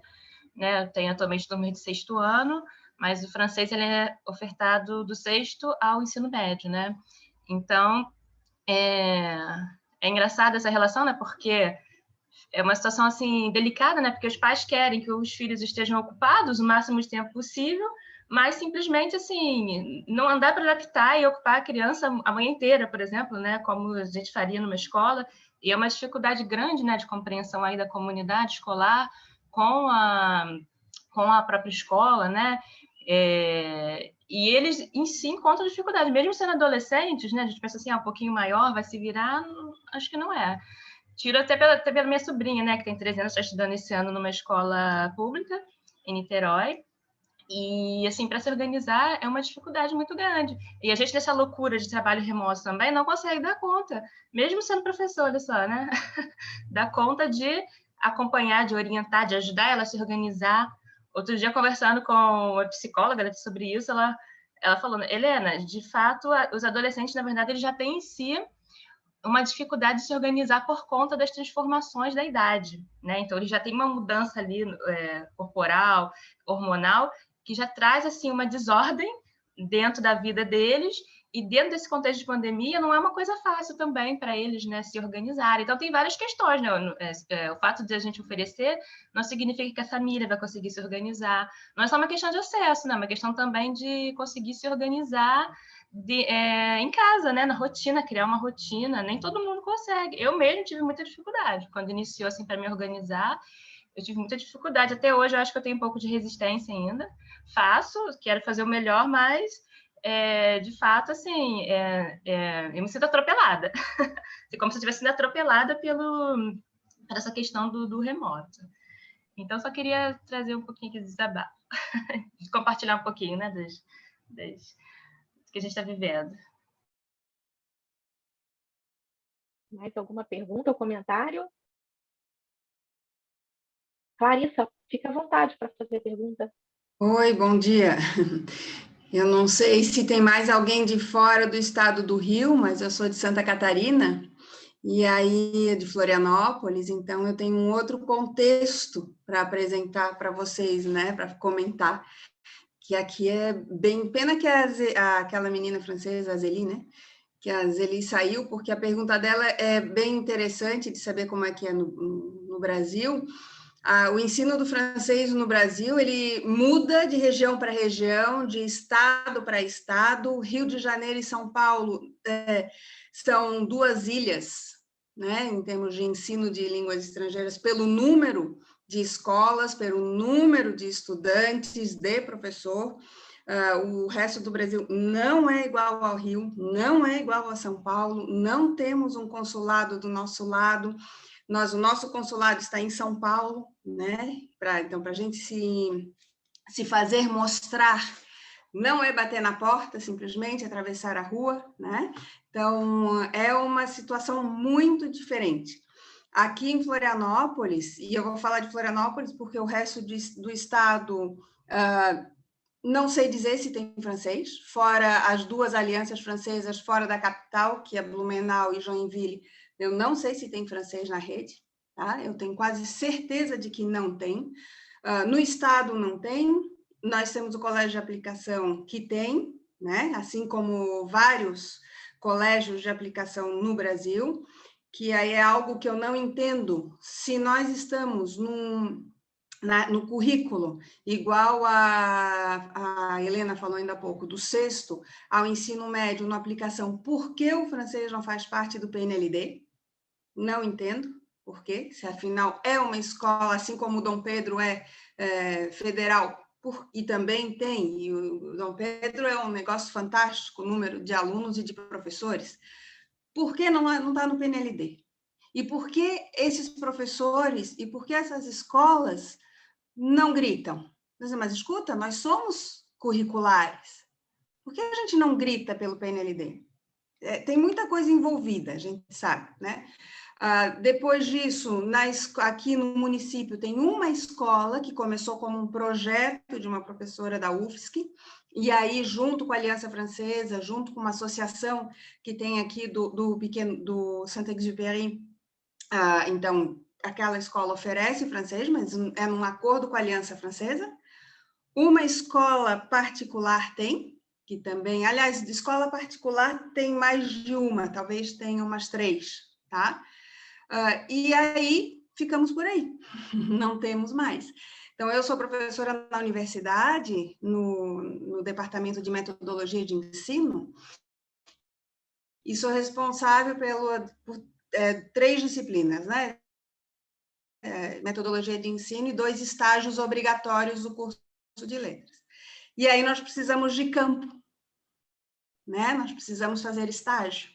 né? Eu tenho atualmente turma de 6º ano, mas o francês ele é ofertado do 6º ao ensino médio, né? Então, é engraçado essa relação, né? Porque é uma situação, assim, delicada, né? Porque os pais querem que os filhos estejam ocupados o máximo de tempo possível, mas simplesmente, assim, não andar para adaptar e ocupar a criança a manhã inteira, por exemplo, né? Como a gente faria numa escola. E é uma dificuldade grande, né? De compreensão aí da comunidade escolar com a própria escola, né? E eles em si encontram dificuldade, mesmo sendo adolescentes, né? A gente pensa assim, um pouquinho maior, vai se virar, acho que não é. Tiro até pela minha sobrinha, né, que tem 13 anos, está estudando esse ano numa escola pública em Niterói. E, assim, para se organizar é uma dificuldade muito grande. E a gente, dessa loucura de trabalho remoto também, não consegue dar conta, mesmo sendo professor, olha só, né? Dar conta de acompanhar, de orientar, de ajudar ela a se organizar. Outro dia, conversando com uma psicóloga sobre isso, ela falou, Helena, de fato, os adolescentes, na verdade, eles já têm em si uma dificuldade de se organizar por conta das transformações da idade, né? Então, ele já tem uma mudança ali corporal, hormonal, que já traz, assim, uma desordem dentro da vida deles, e dentro desse contexto de pandemia não é uma coisa fácil também para eles, né, se organizarem. Então, tem várias questões, né? O fato de a gente oferecer não significa que a família vai conseguir se organizar. Não é só uma questão de acesso, né? É uma questão também de conseguir se organizar em casa, né, na rotina, criar uma rotina. Nem todo mundo consegue. Eu mesmo tive muita dificuldade. Quando iniciou, assim, para me organizar, eu tive muita dificuldade. Até hoje, eu acho que eu tenho um pouco de resistência ainda. Faço, quero fazer o melhor, mas, de fato, assim, eu me sinto atropelada. Como se eu estivesse sendo atropelada por essa questão do remoto. Então, só queria trazer um pouquinho aqui de desabafo. Compartilhar um pouquinho, né, das que a gente está vivendo. Mais alguma pergunta ou comentário? Clarissa, fica à vontade para fazer pergunta. Oi, bom dia. Eu não sei se tem mais alguém de fora do estado do Rio, mas eu sou de Santa Catarina, e aí de Florianópolis, então eu tenho um outro contexto para apresentar para vocês, né, para comentar, que aqui é bem... Pena que aquela menina francesa, a Zélie, né, que a Zélie saiu, porque a pergunta dela é bem interessante de saber como é que é no Brasil. O ensino do francês no Brasil, ele muda de região para região, de estado para estado. Rio de Janeiro e São Paulo são duas ilhas, né, em termos de ensino de línguas estrangeiras, pelo número de escolas, pelo número de estudantes, de professor. O resto do Brasil não é igual ao Rio, não é igual a São Paulo, não temos um consulado do nosso lado. O nosso consulado está em São Paulo, né? Então, para a gente se fazer mostrar, não é bater na porta, simplesmente atravessar a rua, né? Então, é uma situação muito diferente. Aqui em Florianópolis, e eu vou falar de Florianópolis porque o resto do estado, não sei dizer se tem francês, fora as duas alianças francesas fora da capital, que é Blumenau e Joinville, eu não sei se tem francês na rede, tá? Eu tenho quase certeza de que não tem. No estado não tem, nós temos o colégio de aplicação que tem, né? Assim como vários colégios de aplicação no Brasil, que aí é algo que eu não entendo. Se nós estamos no currículo, igual a Helena falou ainda há pouco, do sexto ao ensino médio, na aplicação, por que o francês não faz parte do PNLD? Não entendo por quê, se afinal é uma escola, assim como o Dom Pedro é federal, e também tem, e o Dom Pedro é um negócio fantástico, o número de alunos e de professores. Por que não está no PNLD? E por que esses professores e por que essas escolas não gritam? Mas escuta, nós somos curriculares. Por que a gente não grita pelo PNLD? Tem muita coisa envolvida, a gente sabe, né? Depois disso, aqui no município tem uma escola que começou como um projeto de uma professora da UFSC, e aí, junto com a Aliança Francesa, junto com uma associação que tem aqui do Saint-Exupéry, então, aquela escola oferece francês, mas é num acordo com a Aliança Francesa. Uma escola particular tem, que também, aliás, de escola particular tem mais de uma, talvez tenha umas 3, tá? E aí, ficamos por aí, não temos mais. Então, eu sou professora na universidade, no departamento de metodologia de ensino, e sou responsável por 3 disciplinas, né? Metodologia de ensino e 2 estágios obrigatórios do curso de letras. E aí nós precisamos de campo, né? Nós precisamos fazer estágio.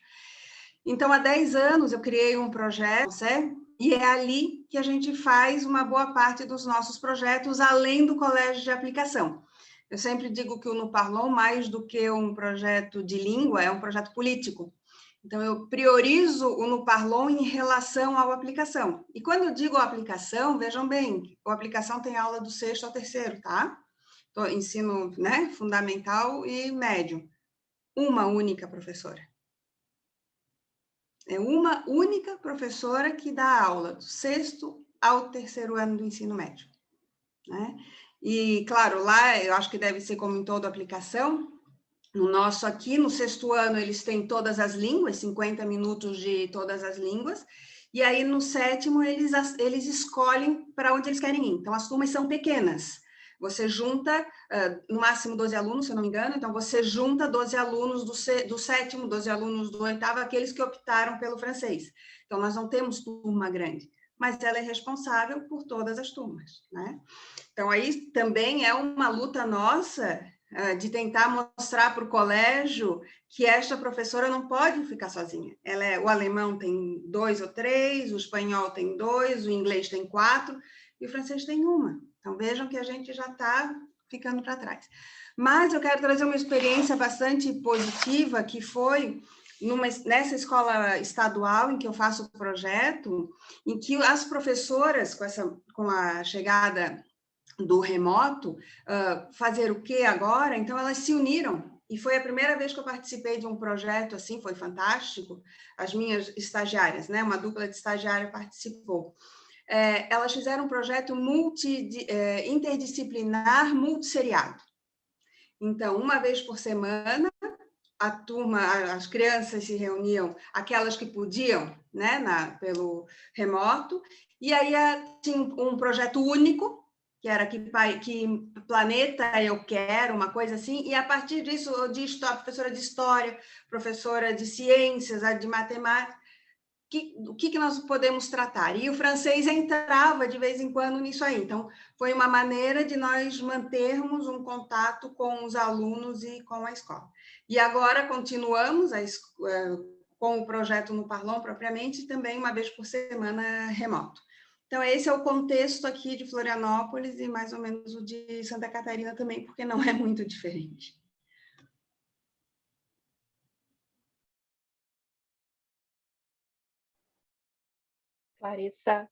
Então, há 10 anos eu criei um projeto, certo? E é ali que a gente faz uma boa parte dos nossos projetos, além do colégio de aplicação. Eu sempre digo que o No Parlons, mais do que um projeto de língua, é um projeto político. Então, eu priorizo o No Parlons em relação à aplicação. E quando eu digo aplicação, vejam bem, a aplicação tem aula do 6º ao 3º, tá? Então, ensino, né, fundamental e médio. Uma única professora. É uma única professora que dá aula do 6º ao 3º ano do ensino médio, né? E, claro, lá eu acho que deve ser como em toda aplicação. No nosso aqui, no 6º ano, eles têm todas as línguas, 50 minutos de todas as línguas, e aí no 7º eles escolhem para onde eles querem ir. Então, as turmas são pequenas. Você junta, no máximo 12 alunos, se eu não me engano, então você junta 12 alunos do 7º, 12 alunos do 8º, aqueles que optaram pelo francês. Então, nós não temos turma grande, mas ela é responsável por todas as turmas, né? Então, aí também é uma luta nossa de tentar mostrar para o colégio que esta professora não pode ficar sozinha. O alemão tem 2 ou 3, o espanhol tem 2, o inglês tem 4 e o francês tem 1. Então, vejam que a gente já está ficando para trás. Mas eu quero trazer uma experiência bastante positiva, que foi nessa escola estadual em que eu faço o projeto, em que as professoras, com a chegada do remoto, fazer o quê agora? Então, elas se uniram, e foi a primeira vez que eu participei de um projeto assim, foi fantástico. As minhas estagiárias, né, uma dupla de estagiária participou. Elas fizeram um projeto interdisciplinar multisseriado. Então, uma vez por semana, a turma, as crianças se reuniam, aquelas que podiam, né, pelo remoto, e aí tinha um projeto único, que era que planeta eu quero, uma coisa assim, e a partir disso, professora de história, professora de ciências, de matemática, o que nós podemos tratar? E o francês entrava de vez em quando nisso aí. Então, foi uma maneira de nós mantermos um contato com os alunos e com a escola. E agora continuamos com o projeto No Parlons propriamente, também uma vez por semana remoto. Então, esse é o contexto aqui de Florianópolis e mais ou menos o de Santa Catarina também, porque não é muito diferente. Clarissa,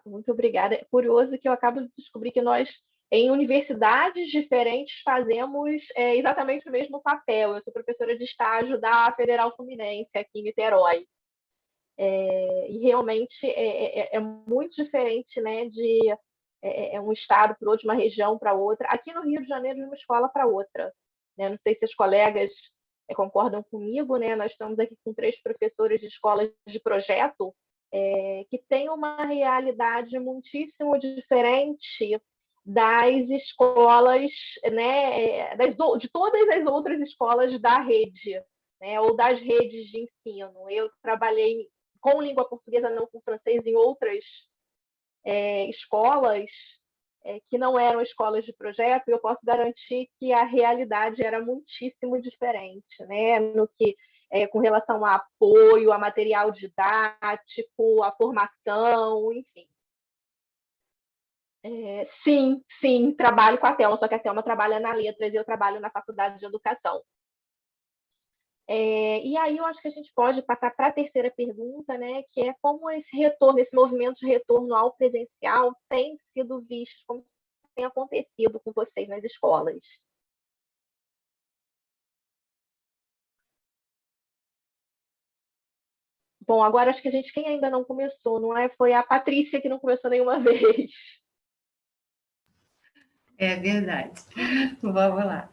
muito obrigada. É curioso que eu acabo de descobrir que nós, em universidades diferentes, fazemos exatamente o mesmo papel. Eu sou professora de estágio da Federal Fluminense, aqui em Niterói. E realmente é muito diferente, né, de um estado para outro, de uma região para outra. Aqui no Rio de Janeiro, de uma escola para outra. Né? Não sei se as colegas concordam comigo, né? Nós estamos aqui com 3 professores de escolas de projeto que têm uma realidade muitíssimo diferente das escolas, né, de todas as outras escolas da rede, né, ou das redes de ensino. Eu trabalhei com língua portuguesa, não com francês, em outras escolas que não eram escolas de projeto, e eu posso garantir que a realidade era muitíssimo diferente, né? No que, com relação a apoio, a material didático, a formação, enfim. Sim, trabalho com a Thelma, só que a Thelma trabalha na Letras e eu trabalho na Faculdade de Educação. E aí eu acho que a gente pode passar para a terceira pergunta, né, que é como esse retorno, esse movimento de retorno ao presencial tem sido visto, como tem acontecido com vocês nas escolas. Bom, agora acho que quem ainda não começou, não é? Foi a Patrícia que não começou nenhuma vez. É verdade. Vamos lá.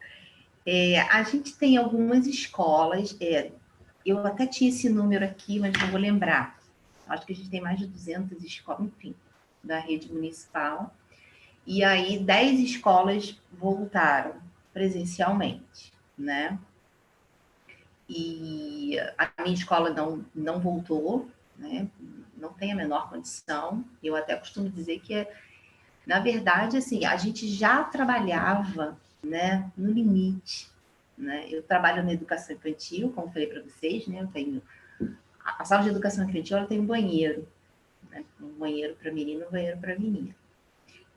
A gente tem algumas escolas, eu até tinha esse número aqui, mas não vou lembrar. Acho que a gente tem mais de 200 escolas, enfim, da rede municipal. E aí 10 escolas voltaram presencialmente, né? E a minha escola não voltou, né? Não tem a menor condição. Eu até costumo dizer que, na verdade, assim, a gente já trabalhava, né, no limite, né? Eu trabalho na educação infantil, como falei para vocês, né? Eu tenho a sala de educação infantil, ela tem um banheiro, né? Um banheiro para menino, um banheiro para menina.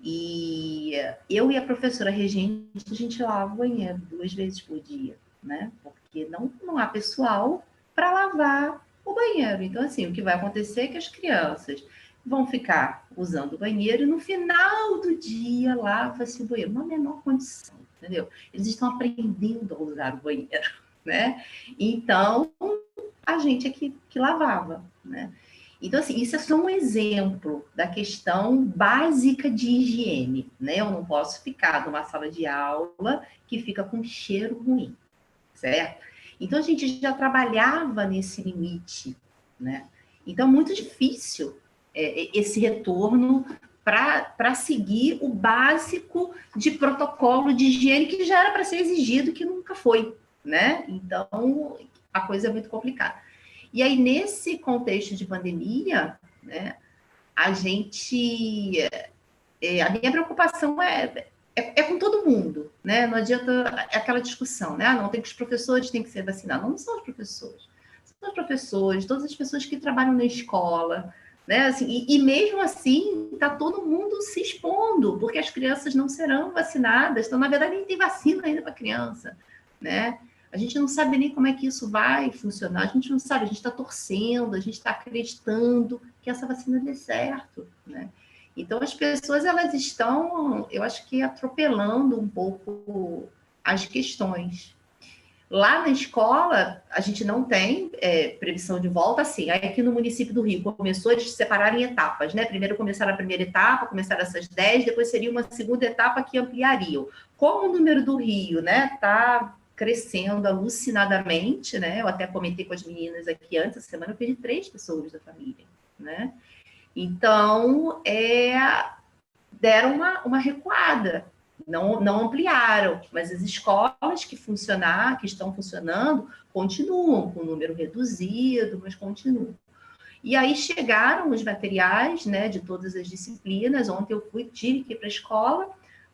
E eu e a professora regente, a gente lava o banheiro 2 vezes por dia, né? Porque não há pessoal para lavar o banheiro. Então, assim, o que vai acontecer é que as crianças vão ficar usando o banheiro e no final do dia lava-se o banheiro. Uma menor condição, entendeu? Eles estão aprendendo a usar o banheiro, né? Então, a gente é que lavava, né? Então, assim, isso é só um exemplo da questão básica de higiene, né? Eu não posso ficar numa sala de aula que fica com cheiro ruim, certo? Então, a gente já trabalhava nesse limite, né? Então, é muito difícil esse retorno para seguir o básico de protocolo de higiene que já era para ser exigido, que nunca foi, né? Então, a coisa é muito complicada. E aí, nesse contexto de pandemia, né, a minha preocupação é com todo mundo, né? Não adianta aquela discussão, né? Não, tem que os professores têm que ser vacinados. Não são os professores. São os professores, todas as pessoas que trabalham na escola, né? Assim, e mesmo assim, está todo mundo se expondo, porque as crianças não serão vacinadas. Então, na verdade, nem tem vacina ainda para criança, né? A gente não sabe nem como é que isso vai funcionar, a gente não sabe, a gente está torcendo, a gente está acreditando que essa vacina dê certo, né? Então, as pessoas, elas estão, eu acho que atropelando um pouco as questões. Lá na escola, a gente não tem previsão de volta, assim. Aí aqui no município do Rio começou, eles separaram em etapas, né? Primeiro começaram a primeira etapa, começaram essas 10, depois seria uma segunda etapa que ampliariam. Como o número do Rio, né, está crescendo alucinadamente, né? Eu até comentei com as meninas aqui antes, essa semana eu perdi 3 pessoas da família, né? Então, deram uma recuada, não ampliaram, mas as escolas que estão funcionando, continuam com número reduzido, mas continuam. E aí chegaram os materiais, né, de todas as disciplinas. Ontem eu tive que ir para a escola,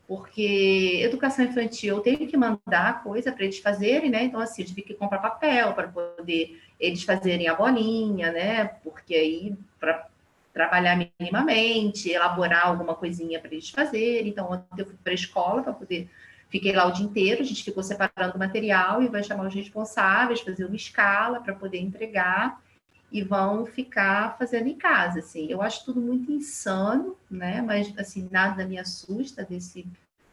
porque educação infantil eu tenho que mandar coisa para eles fazerem, né? Então, assim, eu tive que comprar papel para poder eles fazerem a bolinha, né? Porque aí, para trabalhar minimamente, elaborar alguma coisinha para eles fazerem. Então, ontem eu fui para a escola para poder... Fiquei lá o dia inteiro, a gente ficou separando o material e vai chamar os responsáveis, fazer uma escala para poder entregar e vão ficar fazendo em casa, assim. Eu acho tudo muito insano, né? Mas, assim, nada me assusta desse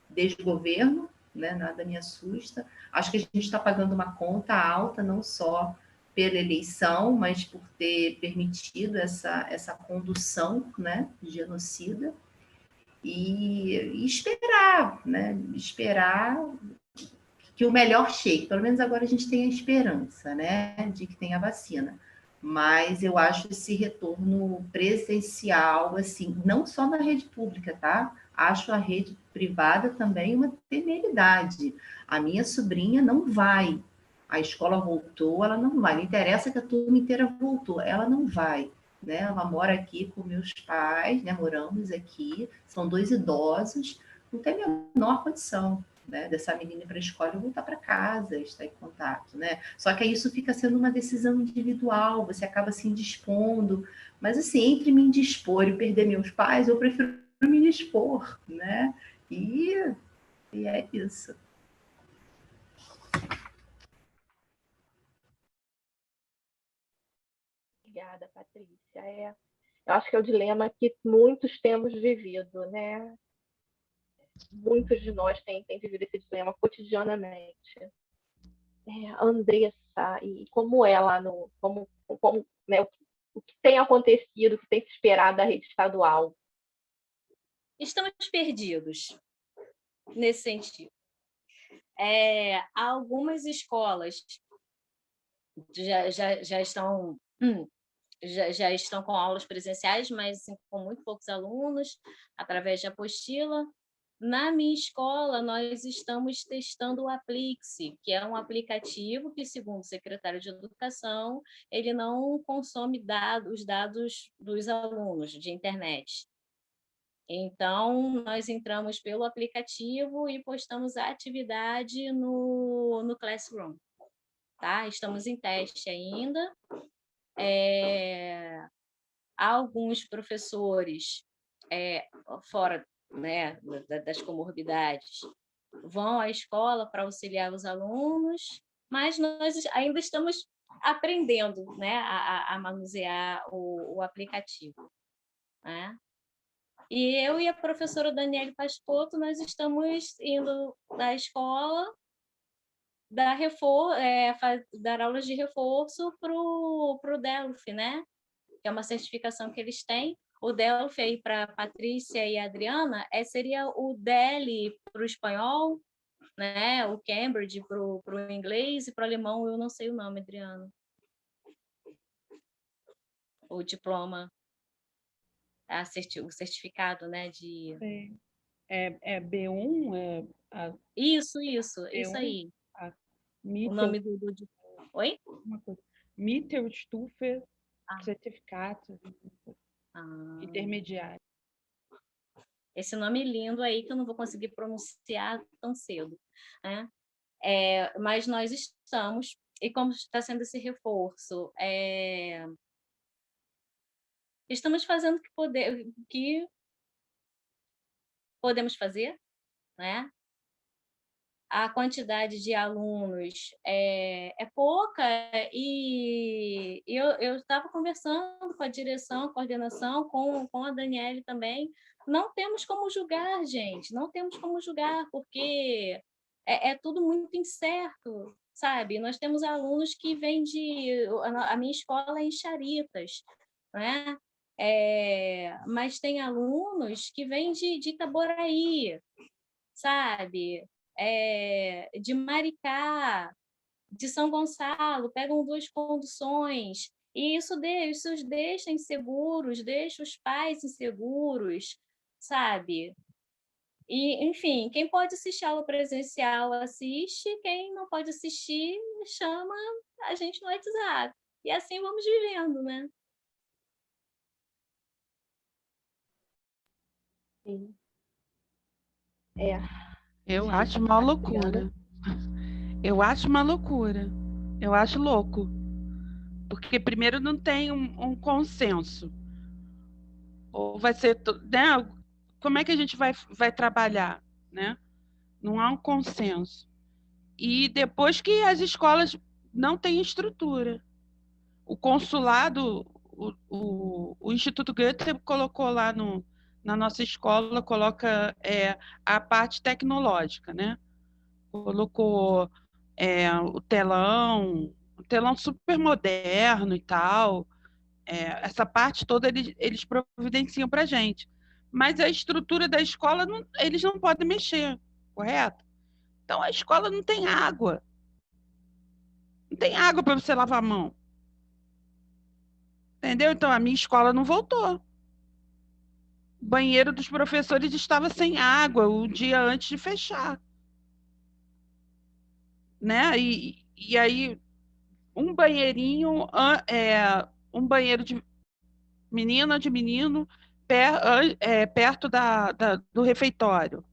desgoverno, né? Nada me assusta. Acho que a gente está pagando uma conta alta, não só pela eleição, mas por ter permitido essa condução, né, genocida, e esperar, né, esperar que o melhor chegue. Pelo menos agora a gente tem a esperança, né, de que tenha vacina. Mas eu acho esse retorno presencial, assim, não só na rede pública, tá? Acho a rede privada também uma temeridade. A minha sobrinha não vai. A escola voltou, ela não vai. Não interessa que a turma inteira voltou, ela não vai. Né? Ela mora aqui com meus pais, né? Moramos aqui, são 2 idosos, não tem a menor condição, né, dessa menina ir para a escola e voltar para casa, estar em contato, né? Só que aí isso fica sendo uma decisão individual, você acaba se indispondo, mas assim, entre me indispor e perder meus pais, eu prefiro me indispor, né? E é isso. Obrigada, Patrícia. Eu acho que é o dilema que muitos temos vivido, né? Muitos de nós têm vivido esse dilema cotidianamente. A Andressa, e como é lá no... né, o que tem acontecido, o que tem se esperado da rede estadual? Estamos perdidos nesse sentido. Algumas escolas já estão com aulas presenciais, mas assim, com muito poucos alunos, através de apostila. Na minha escola, nós estamos testando o Aplix, que é um aplicativo que, segundo o secretário de Educação, ele não consome os dados dos alunos de internet. Então, nós entramos pelo aplicativo e postamos a atividade no Classroom. Tá? Estamos em teste ainda. Alguns professores fora, né, das comorbidades vão à escola para auxiliar os alunos, mas nós ainda estamos aprendendo, né, a manusear o aplicativo, né? E eu e a professora Daniele Pascotto, nós estamos indo da escola dar aulas de reforço para o Delphi, né? Que é uma certificação que eles têm. O Delphi aí para a Patrícia e a Adriana seria o DELI para o espanhol, né? O Cambridge para o inglês, e para o alemão eu não sei o nome, Adriana. O diploma, o certificado, né? É B1? Isso B1, aí. O nome do... Oi? Mittelstufe certificado intermediário. Esse nome lindo aí que eu não vou conseguir pronunciar tão cedo, né? Mas nós estamos, e como está sendo esse reforço, estamos fazendo o que podemos fazer, né? A quantidade de alunos é pouca, e eu estava conversando com a direção, a coordenação, com a Daniele também. Não temos como julgar, gente, não temos como julgar, porque é tudo muito incerto, sabe? Nós temos alunos que vêm a minha escola é em Charitas, né? Mas tem alunos que vêm de Itaboraí, sabe? De Maricá, de São Gonçalo, pegam 2 conduções, e isso os deixa inseguros, deixa os pais inseguros, sabe? E, enfim, quem pode assistir aula presencial, assiste, quem não pode assistir, chama a gente no WhatsApp. E assim vamos vivendo, né? Sim. Eu acho uma loucura. Eu acho uma loucura. Eu acho louco. Porque, primeiro, não tem um consenso. Ou vai ser, né? Como é que a gente vai trabalhar, né? Não há um consenso. E depois que as escolas não têm estrutura. O consulado, o Instituto Goethe colocou lá na nossa escola, coloca a parte tecnológica, né? Colocou o telão super moderno e tal. Essa parte toda eles providenciam para a gente. Mas a estrutura da escola, eles não podem mexer, correto? Então, a escola não tem água. Não tem água para você lavar a mão. Entendeu? Então, a minha escola não voltou. O banheiro dos professores estava sem água um dia antes de fechar. Né? E aí, um banheirinho, um banheiro de menina, de menino, perto do refeitório.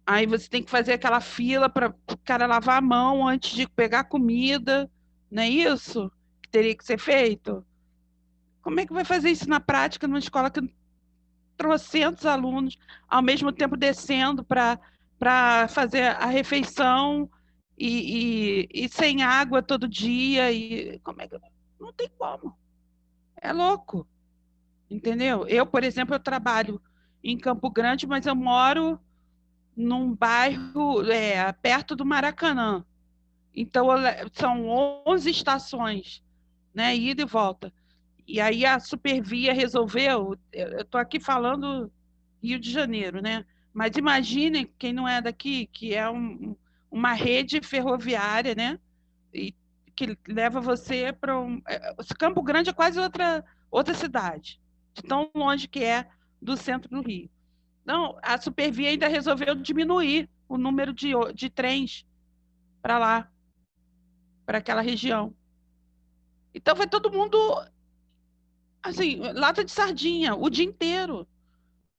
Aí você tem que fazer aquela fila para o cara lavar a mão antes de pegar a comida. Não é isso que teria que ser feito? Como é que vai fazer isso na prática numa escola que trocentos alunos ao mesmo tempo descendo para fazer a refeição e sem água todo dia? E como é que não tem como? É louco, entendeu? Eu, por exemplo, eu trabalho em Campo Grande, mas eu moro num bairro perto do Maracanã. Então, são 11 estações, né, ida e volta. E aí a Supervia resolveu, eu estou aqui falando Rio de Janeiro, né? Mas imaginem, quem não é daqui, que é uma rede ferroviária, né? E que leva você para Campo Grande é quase outra cidade, de tão longe que é do centro do Rio. Então, a Supervia ainda resolveu diminuir o número de trens para lá, para aquela região. Então, vai todo mundo, assim, lata de sardinha, o dia inteiro.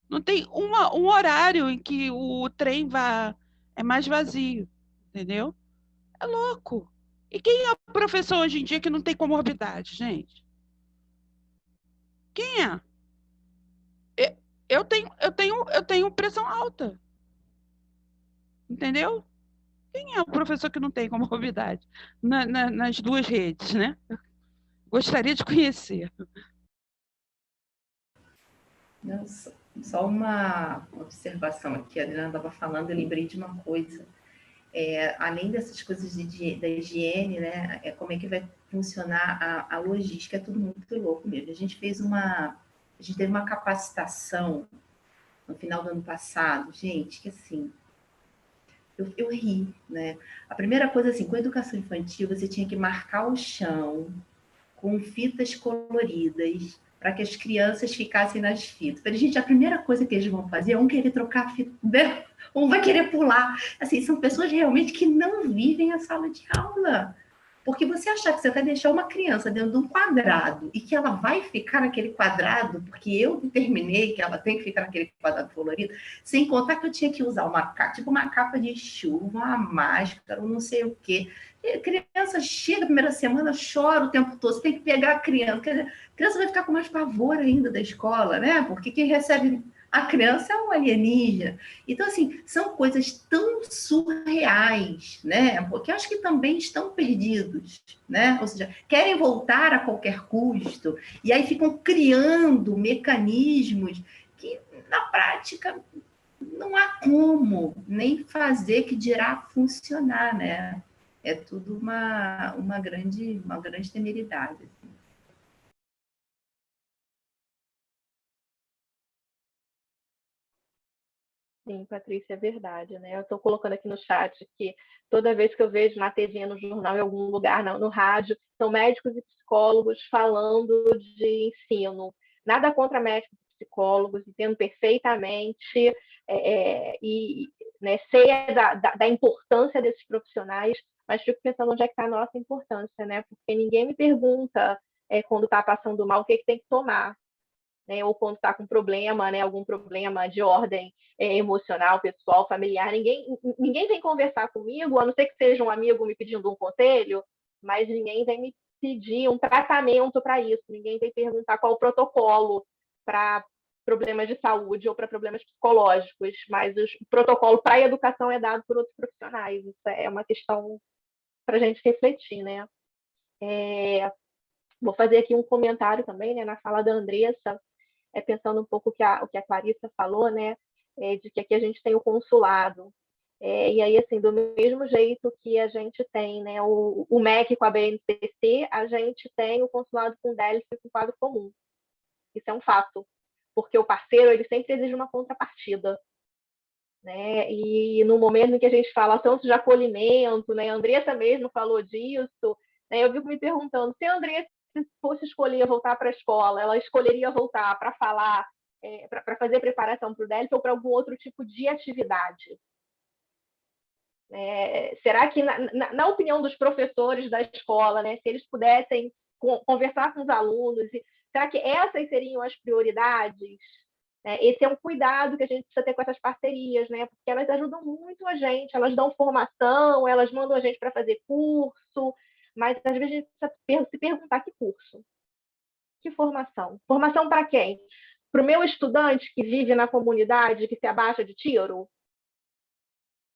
Não tem um horário em que o trem é mais vazio, entendeu? É louco. E quem é o professor hoje em dia que não tem comorbidade, gente? Quem é? Eu tenho pressão alta, entendeu? Quem é o professor que não tem comorbidade nas duas redes, né? Gostaria de conhecer. Nossa, só uma observação aqui, a Adriana estava falando, eu lembrei de uma coisa. Além dessas coisas da higiene, né? Como é que vai funcionar a logística, é tudo muito louco mesmo. A gente teve uma capacitação no final do ano passado, gente, que assim, eu ri, né? A primeira coisa, assim, com a educação infantil, você tinha que marcar o chão com fitas coloridas para que as crianças ficassem nas fitas. Falei, gente, a primeira coisa que eles vão fazer é um querer trocar a fita, né? Um vai querer pular. Assim, são pessoas realmente que não vivem a sala de aula. Porque você achar que você vai deixar uma criança dentro de um quadrado e que ela vai ficar naquele quadrado, porque eu determinei que ela tem que ficar naquele quadrado colorido, sem contar que eu tinha que usar uma capa de chuva, uma máscara, um não sei o quê. E a criança chega na primeira semana, chora o tempo todo, você tem que pegar a criança. Quer dizer, a criança vai ficar com mais pavor ainda da escola, né? Porque quem recebe a criança é um alienígena. Então, assim, são coisas tão surreais, né? Porque acho que também estão perdidos, né? Ou seja, querem voltar a qualquer custo, e aí ficam criando mecanismos que, na prática, não há como nem fazer que dirá funcionar, né? É tudo uma grande temeridade. Sim, Patrícia, é verdade, né? Eu estou colocando aqui no chat que toda vez que eu vejo na TV, no jornal, em algum lugar, no rádio, são médicos e psicólogos falando de ensino. Nada contra médicos e psicólogos, entendo perfeitamente e né, sei da importância desses profissionais, mas fico pensando onde é que está a nossa importância, né? Porque ninguém me pergunta quando está passando mal o que tem que tomar. Né, ou quando está com problema, né, algum problema de ordem emocional, pessoal, familiar, ninguém vem conversar comigo, a não ser que seja um amigo me pedindo um conselho, mas ninguém vem me pedir um tratamento para isso, ninguém vem perguntar qual o protocolo para problemas de saúde ou para problemas psicológicos, mas o protocolo para a educação é dado por outros profissionais. Isso é uma questão para a gente refletir, né? Vou fazer aqui um comentário também, né, na fala da Andressa, pensando um pouco o que a Clarissa falou, né, de que aqui a gente tem o consulado. E aí, assim, do mesmo jeito que a gente tem, né, o MEC com a BNCC, a gente tem o consulado com o DELF e com o quadro comum. Isso é um fato, porque o parceiro ele sempre exige uma contrapartida. Né? E no momento em que a gente fala tanto de acolhimento, né? A Andressa mesmo falou disso, né? Eu fico me perguntando, se a Andressa fosse escolher voltar para a escola, ela escolheria voltar para falar, para fazer preparação para o DELF ou para algum outro tipo de atividade? Será que, na opinião dos professores da escola, né, se eles pudessem conversar com os alunos, será que essas seriam as prioridades? Esse é um cuidado que a gente precisa ter com essas parcerias, né? Porque elas ajudam muito a gente, elas dão formação, elas mandam a gente para fazer curso, mas às vezes a gente precisa se perguntar que curso, que formação. Formação para quem? Para o meu estudante que vive na comunidade, que se abaixa de tiro?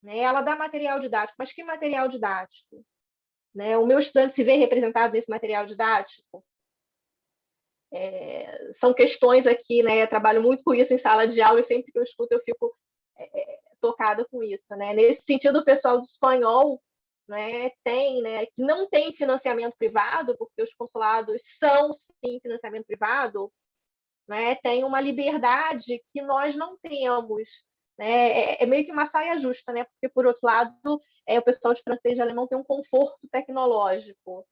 Ela dá material didático, mas que material didático? O meu estudante se vê representado nesse material didático? São questões aqui, né? Eu trabalho muito com isso em sala de aula e sempre que eu escuto eu fico tocada com isso, né? Nesse sentido, o pessoal do espanhol, né, que não tem financiamento privado, porque os consulados são sim financiamento privado, né? Tem uma liberdade que nós não temos, né? É meio que uma saia justa, né? Porque por outro lado, o pessoal de francês e alemão tem um conforto tecnológico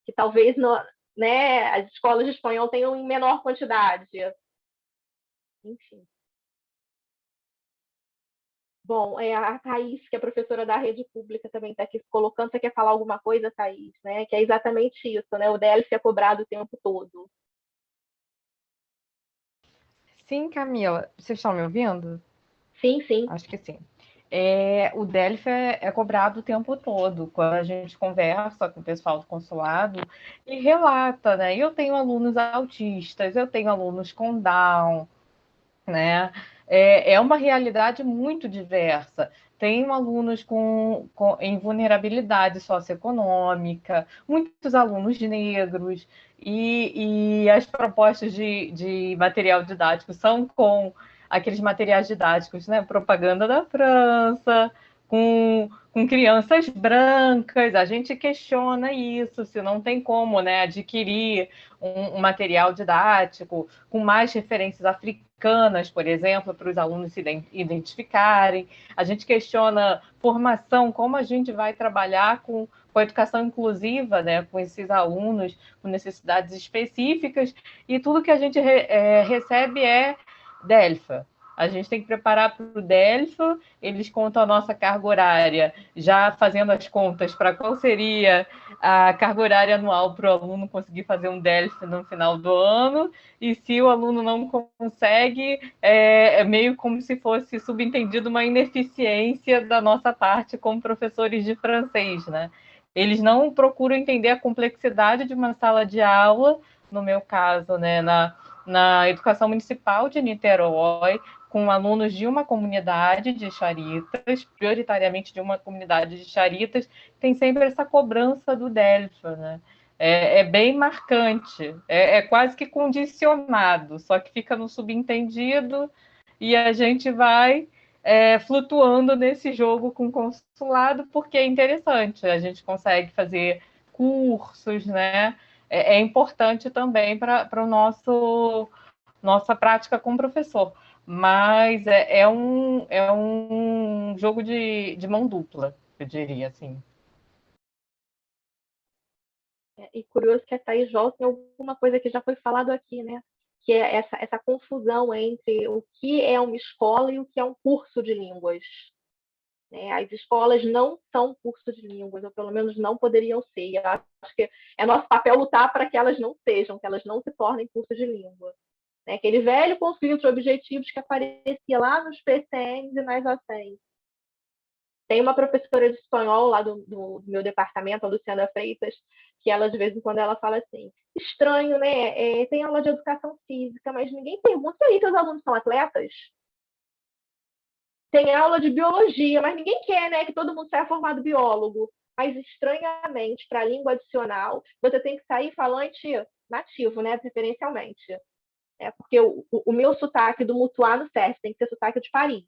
que talvez né, as escolas de espanhol tenham em menor quantidade. Enfim. Bom, a Thaís, que é professora da rede pública, também está aqui colocando. Você quer falar alguma coisa, Thaís? Né? Que é exatamente isso, né? O DELF é cobrado o tempo todo. Sim, Camila. Vocês estão me ouvindo? Sim, sim. Acho que sim. O DELF é cobrado o tempo todo, quando a gente conversa com o pessoal do consulado e relata, né? Eu tenho alunos autistas, eu tenho alunos com Down, né? É uma realidade muito diversa. Tenho alunos em vulnerabilidade socioeconômica, muitos alunos negros, e as propostas de material didático são com aqueles materiais didáticos, né? Propaganda da França, com crianças brancas. A gente questiona isso, se não tem como, né, adquirir um material didático com mais referências africanas, por exemplo, para os alunos se identificarem. A gente questiona formação, como a gente vai trabalhar com a educação inclusiva, né, com esses alunos com necessidades específicas, e tudo que a gente recebe é DELFA. A gente tem que preparar para o DELFA, eles contam a nossa carga horária, já fazendo as contas para qual seria a carga horária anual para o aluno conseguir fazer um DELF no final do ano, e se o aluno não consegue, é meio como se fosse subentendido uma ineficiência da nossa parte como professores de francês, né? Eles não procuram entender a complexidade de uma sala de aula, no meu caso, né, na educação municipal de Niterói, com alunos de uma comunidade de xaritas, prioritariamente de uma comunidade de xaritas, tem sempre essa cobrança do DELFA, né? É bem marcante, é quase que condicionado, só que fica no subentendido e a gente vai flutuando nesse jogo com o consulado, porque é interessante, a gente consegue fazer cursos, né? É importante também para o nossa prática com o professor, mas é um jogo de mão dupla, eu diria assim. E curioso que a Thaís volta em alguma coisa que já foi falado aqui, né? Que é essa confusão entre o que é uma escola e o que é um curso de línguas. As escolas não são curso de línguas, ou pelo menos não poderiam ser. Eu acho que é nosso papel lutar para que elas não sejam, que elas não se tornem curso de língua. Aquele velho conflito de objetivos que aparecia lá nos PCNs e nas ACENs. Tem uma professora de espanhol lá do meu departamento, a Luciana Freitas, que ela, de vez em quando, ela fala assim, estranho, né? Tem aula de educação física, mas ninguém pergunta aí se os alunos são atletas. Tem aula de biologia, mas ninguém quer, né, que todo mundo saia formado biólogo. Mas, estranhamente, para a língua adicional, você tem que sair falante nativo, né, preferencialmente. Porque o meu sotaque do Mutuá não serve, tem que ser sotaque de Paris.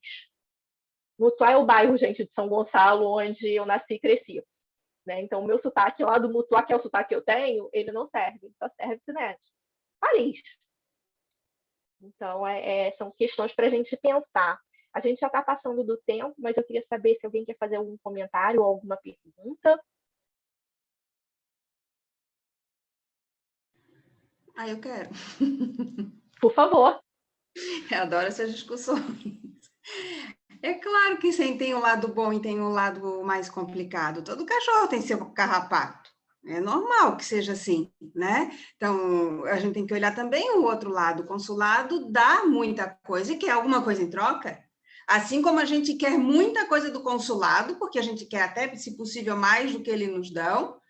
Mutuá é o bairro, gente, de São Gonçalo, onde eu nasci e cresci. Né? Então, o meu sotaque lá do Mutuá, que é o sotaque que eu tenho, ele não serve, só serve, né, Paris. Então, são questões para a gente pensar. A gente já está passando do tempo, mas eu queria saber se alguém quer fazer algum comentário ou alguma pergunta. Eu quero. Por favor. Eu adoro essas discussões. É claro que sim, tem um lado bom e tem um lado mais complicado. Todo cachorro tem seu carrapato. É normal que seja assim, né? Então, a gente tem que olhar também o outro lado. O consulado dá muita coisa e quer alguma coisa em troca. Assim como a gente quer muita coisa do consulado, porque a gente quer até, se possível, mais do que eles nos dão,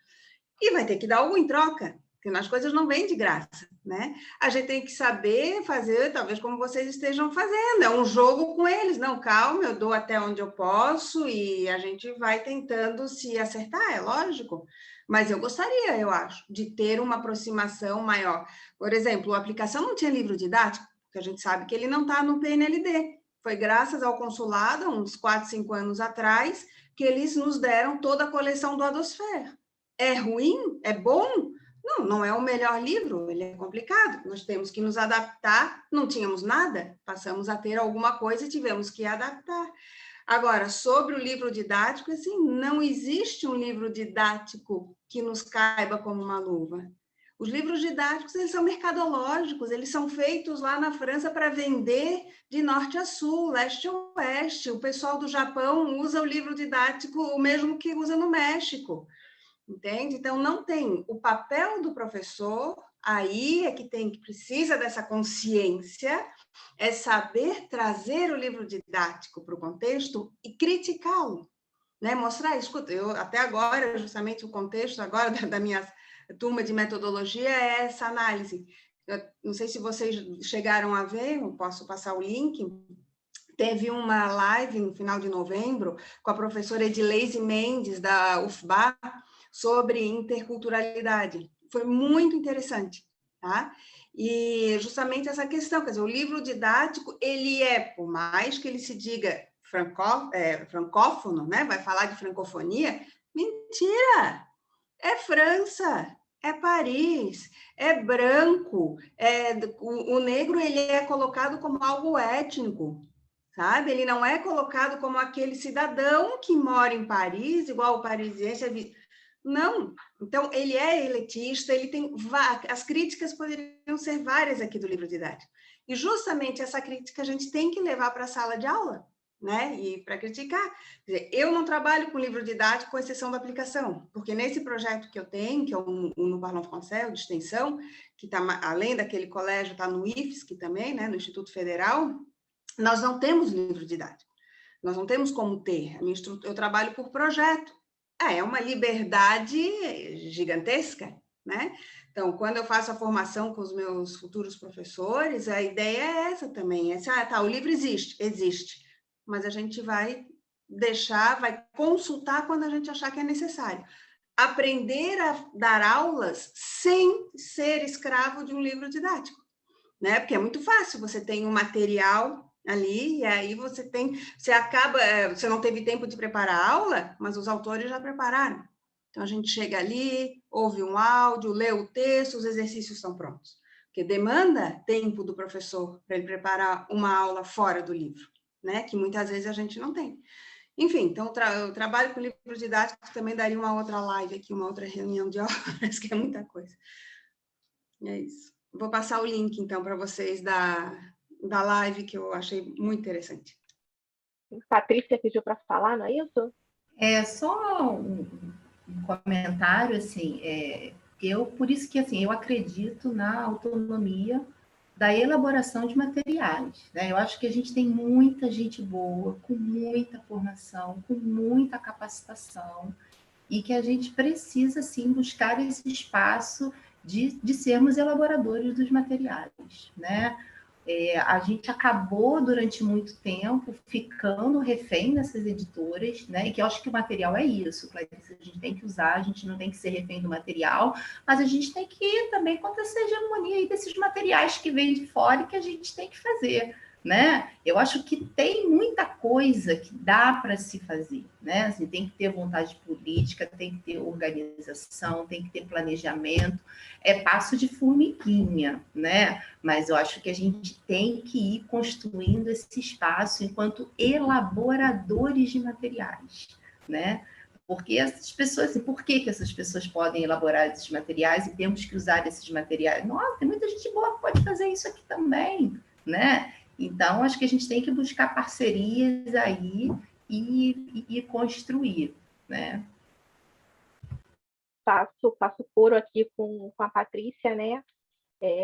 e vai ter que dar algo em troca, porque as coisas não vêm de graça, né? A gente tem que saber fazer, talvez como vocês estejam fazendo, é um jogo com eles. Não, calma, eu dou até onde eu posso e a gente vai tentando se acertar, é lógico. Mas eu gostaria, eu acho, de ter uma aproximação maior. Por exemplo, a aplicação não tinha livro didático, porque a gente sabe que ele não está no PNLD. Foi graças ao consulado, uns 4, 5 anos atrás, que eles nos deram toda a coleção do Adosfer. É ruim? É bom? Não, não é o melhor livro, ele é complicado. Nós temos que nos adaptar, não tínhamos nada, passamos a ter alguma coisa e tivemos que adaptar. Agora, sobre o livro didático, assim, não existe um livro didático que nos caiba como uma luva. Os livros didáticos, eles são mercadológicos, eles são feitos lá na França para vender de norte a sul, leste a oeste. O pessoal do Japão usa o livro didático o mesmo que usa no México. Entende? Então, não tem. O papel do professor, aí é que precisa dessa consciência, é saber trazer o livro didático para o contexto e criticá-lo, né? Mostrar, escuta, eu até agora, justamente o contexto agora da minha turma de metodologia é essa análise. Eu não sei se vocês chegaram a ver, eu posso passar o link. Teve uma live no final de novembro com a professora Edileise Mendes, da UFBA, sobre interculturalidade. Foi muito interessante, tá? E justamente essa questão, quer dizer, o livro didático, ele por mais que ele se diga francófono, né? Vai falar de francofonia, mentira! É França, é Paris, é branco, o negro ele é colocado como algo étnico, sabe? Ele não é colocado como aquele cidadão que mora em Paris, igual o parisiense. Não. Então, ele é elitista, ele tem... As críticas poderiam ser várias aqui do livro didático. E justamente essa crítica a gente tem que levar para a sala de aula, né? E para criticar. Quer dizer, eu não trabalho com livro didático, com exceção da aplicação, porque nesse projeto que eu tenho, que é no Parlons Français, de extensão, que está, além daquele colégio, está no IFSC também, né? No Instituto Federal, nós não temos livro didático. Nós não temos como ter. Eu trabalho por projeto. É uma liberdade gigantesca, né? Então, quando eu faço a formação com os meus futuros professores, a ideia é essa também. O livro existe, mas a gente vai vai consultar quando a gente achar que é necessário. Aprender a dar aulas sem ser escravo de um livro didático, né? Porque é muito fácil, você tem um material ali, e aí você não teve tempo de preparar a aula, mas os autores já prepararam. Então, a gente chega ali, ouve um áudio, lê o texto, os exercícios estão prontos. Porque demanda tempo do professor para ele preparar uma aula fora do livro, né? Que muitas vezes a gente não tem. Enfim, então, eu trabalho com livro didático, também daria uma outra live aqui, uma outra reunião de horas, que é muita coisa. E é isso. Vou passar o link, então, para vocês da live, que eu achei muito interessante. Patrícia pediu para falar, não é isso? É só um comentário, assim, por isso que, assim, eu acredito na autonomia da elaboração de materiais, né? Eu acho que a gente tem muita gente boa, com muita formação, com muita capacitação, e que a gente precisa, sim, buscar esse espaço de sermos elaboradores dos materiais, né? A gente acabou, durante muito tempo, ficando refém dessas editoras, né? E que eu acho que o material é isso, Clarice, a gente tem que usar, a gente não tem que ser refém do material, mas a gente tem que ir também contra essa hegemonia aí desses materiais que vêm de fora e que a gente tem que fazer, né? Eu acho que tem muita coisa que dá para se fazer, né? Assim, tem que ter vontade política, tem que ter organização, tem que ter planejamento, é passo de formiguinha, né? Mas eu acho que a gente tem que ir construindo esse espaço enquanto elaboradores de materiais, né? Porque essas pessoas, e por que essas pessoas podem elaborar esses materiais e temos que usar esses materiais? Nossa, tem muita gente boa que pode fazer isso aqui também, né? Então, acho que a gente tem que buscar parcerias aí e construir, né? Faço coro aqui com a Patrícia, né?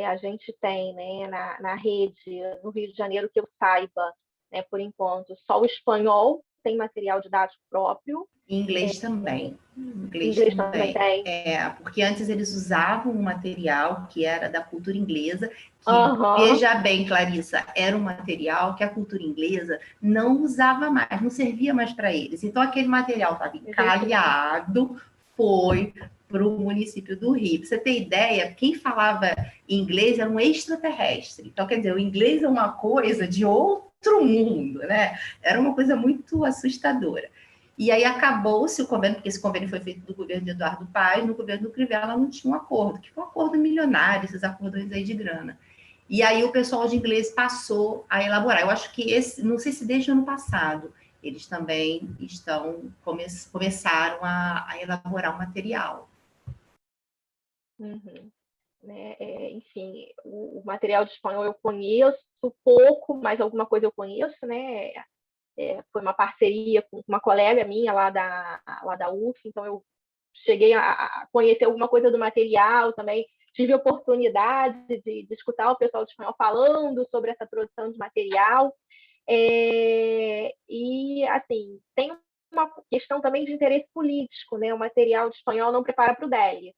A gente tem, né, na rede, no Rio de Janeiro, que eu saiba, né, por enquanto, só o espanhol tem material didático próprio. Inglês também. Inglês também tem. Porque antes eles usavam um material que era da cultura inglesa, que, veja bem, Clarissa, era um material que a cultura inglesa não usava mais, não servia mais para eles. Então, aquele material estava encalhado, foi para o município do Rio. Pra você ter ideia, quem falava inglês era um extraterrestre. Então, quer dizer, o inglês é uma coisa de outro mundo, né? Era uma coisa muito assustadora. E aí acabou-se o convênio, porque esse convênio foi feito do governo de Eduardo Paes, no governo do Crivella não tinha um acordo, que foi um acordo milionário, esses acordões aí de grana. E aí o pessoal de inglês passou a elaborar. Eu acho que não sei se desde o ano passado, eles também começaram a elaborar o material. Uhum. Enfim, o material de espanhol eu conheço pouco, mas alguma coisa eu conheço, né? Foi uma parceria com uma colega minha lá da UF, então eu cheguei a conhecer alguma coisa do material também, tive a oportunidade de escutar o pessoal de espanhol falando sobre essa produção de material, e, assim, tem uma questão também de interesse político, né? O material de espanhol não prepara para o DELE.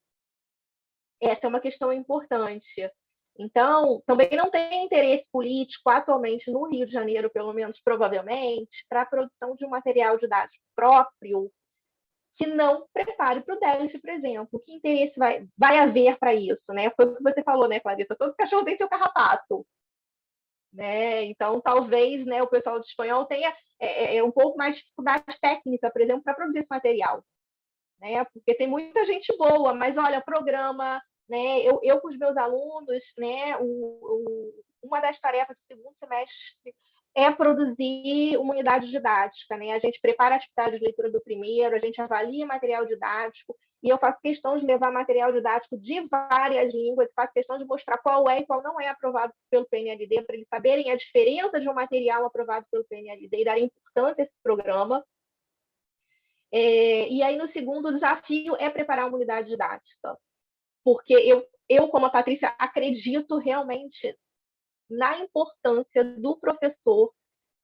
Essa é uma questão importante. Então, também não tem interesse político atualmente no Rio de Janeiro, pelo menos provavelmente, para a produção de um material didático próprio que não prepare para o DELF, por exemplo. Que interesse vai haver para isso, né? Foi o que você falou, né, Clarissa? Todo cachorro tem seu carrapato. Né? Então, talvez, né, o pessoal de espanhol tenha um pouco mais de dificuldade técnica, por exemplo, para produzir esse material. Né? Porque tem muita gente boa, mas, olha, programa... Né? Eu com os meus alunos, né, uma das tarefas do segundo semestre é produzir uma unidade didática. Né? A gente prepara a atividade de leitura do primeiro, a gente avalia material didático, e eu faço questão de levar material didático de várias línguas, faço questão de mostrar qual é e qual não é aprovado pelo PNLD, para eles saberem a diferença de um material aprovado pelo PNLD e darem importância a esse programa. E aí, no segundo, o desafio é preparar uma unidade didática. Porque eu, como a Patrícia, acredito realmente na importância do professor,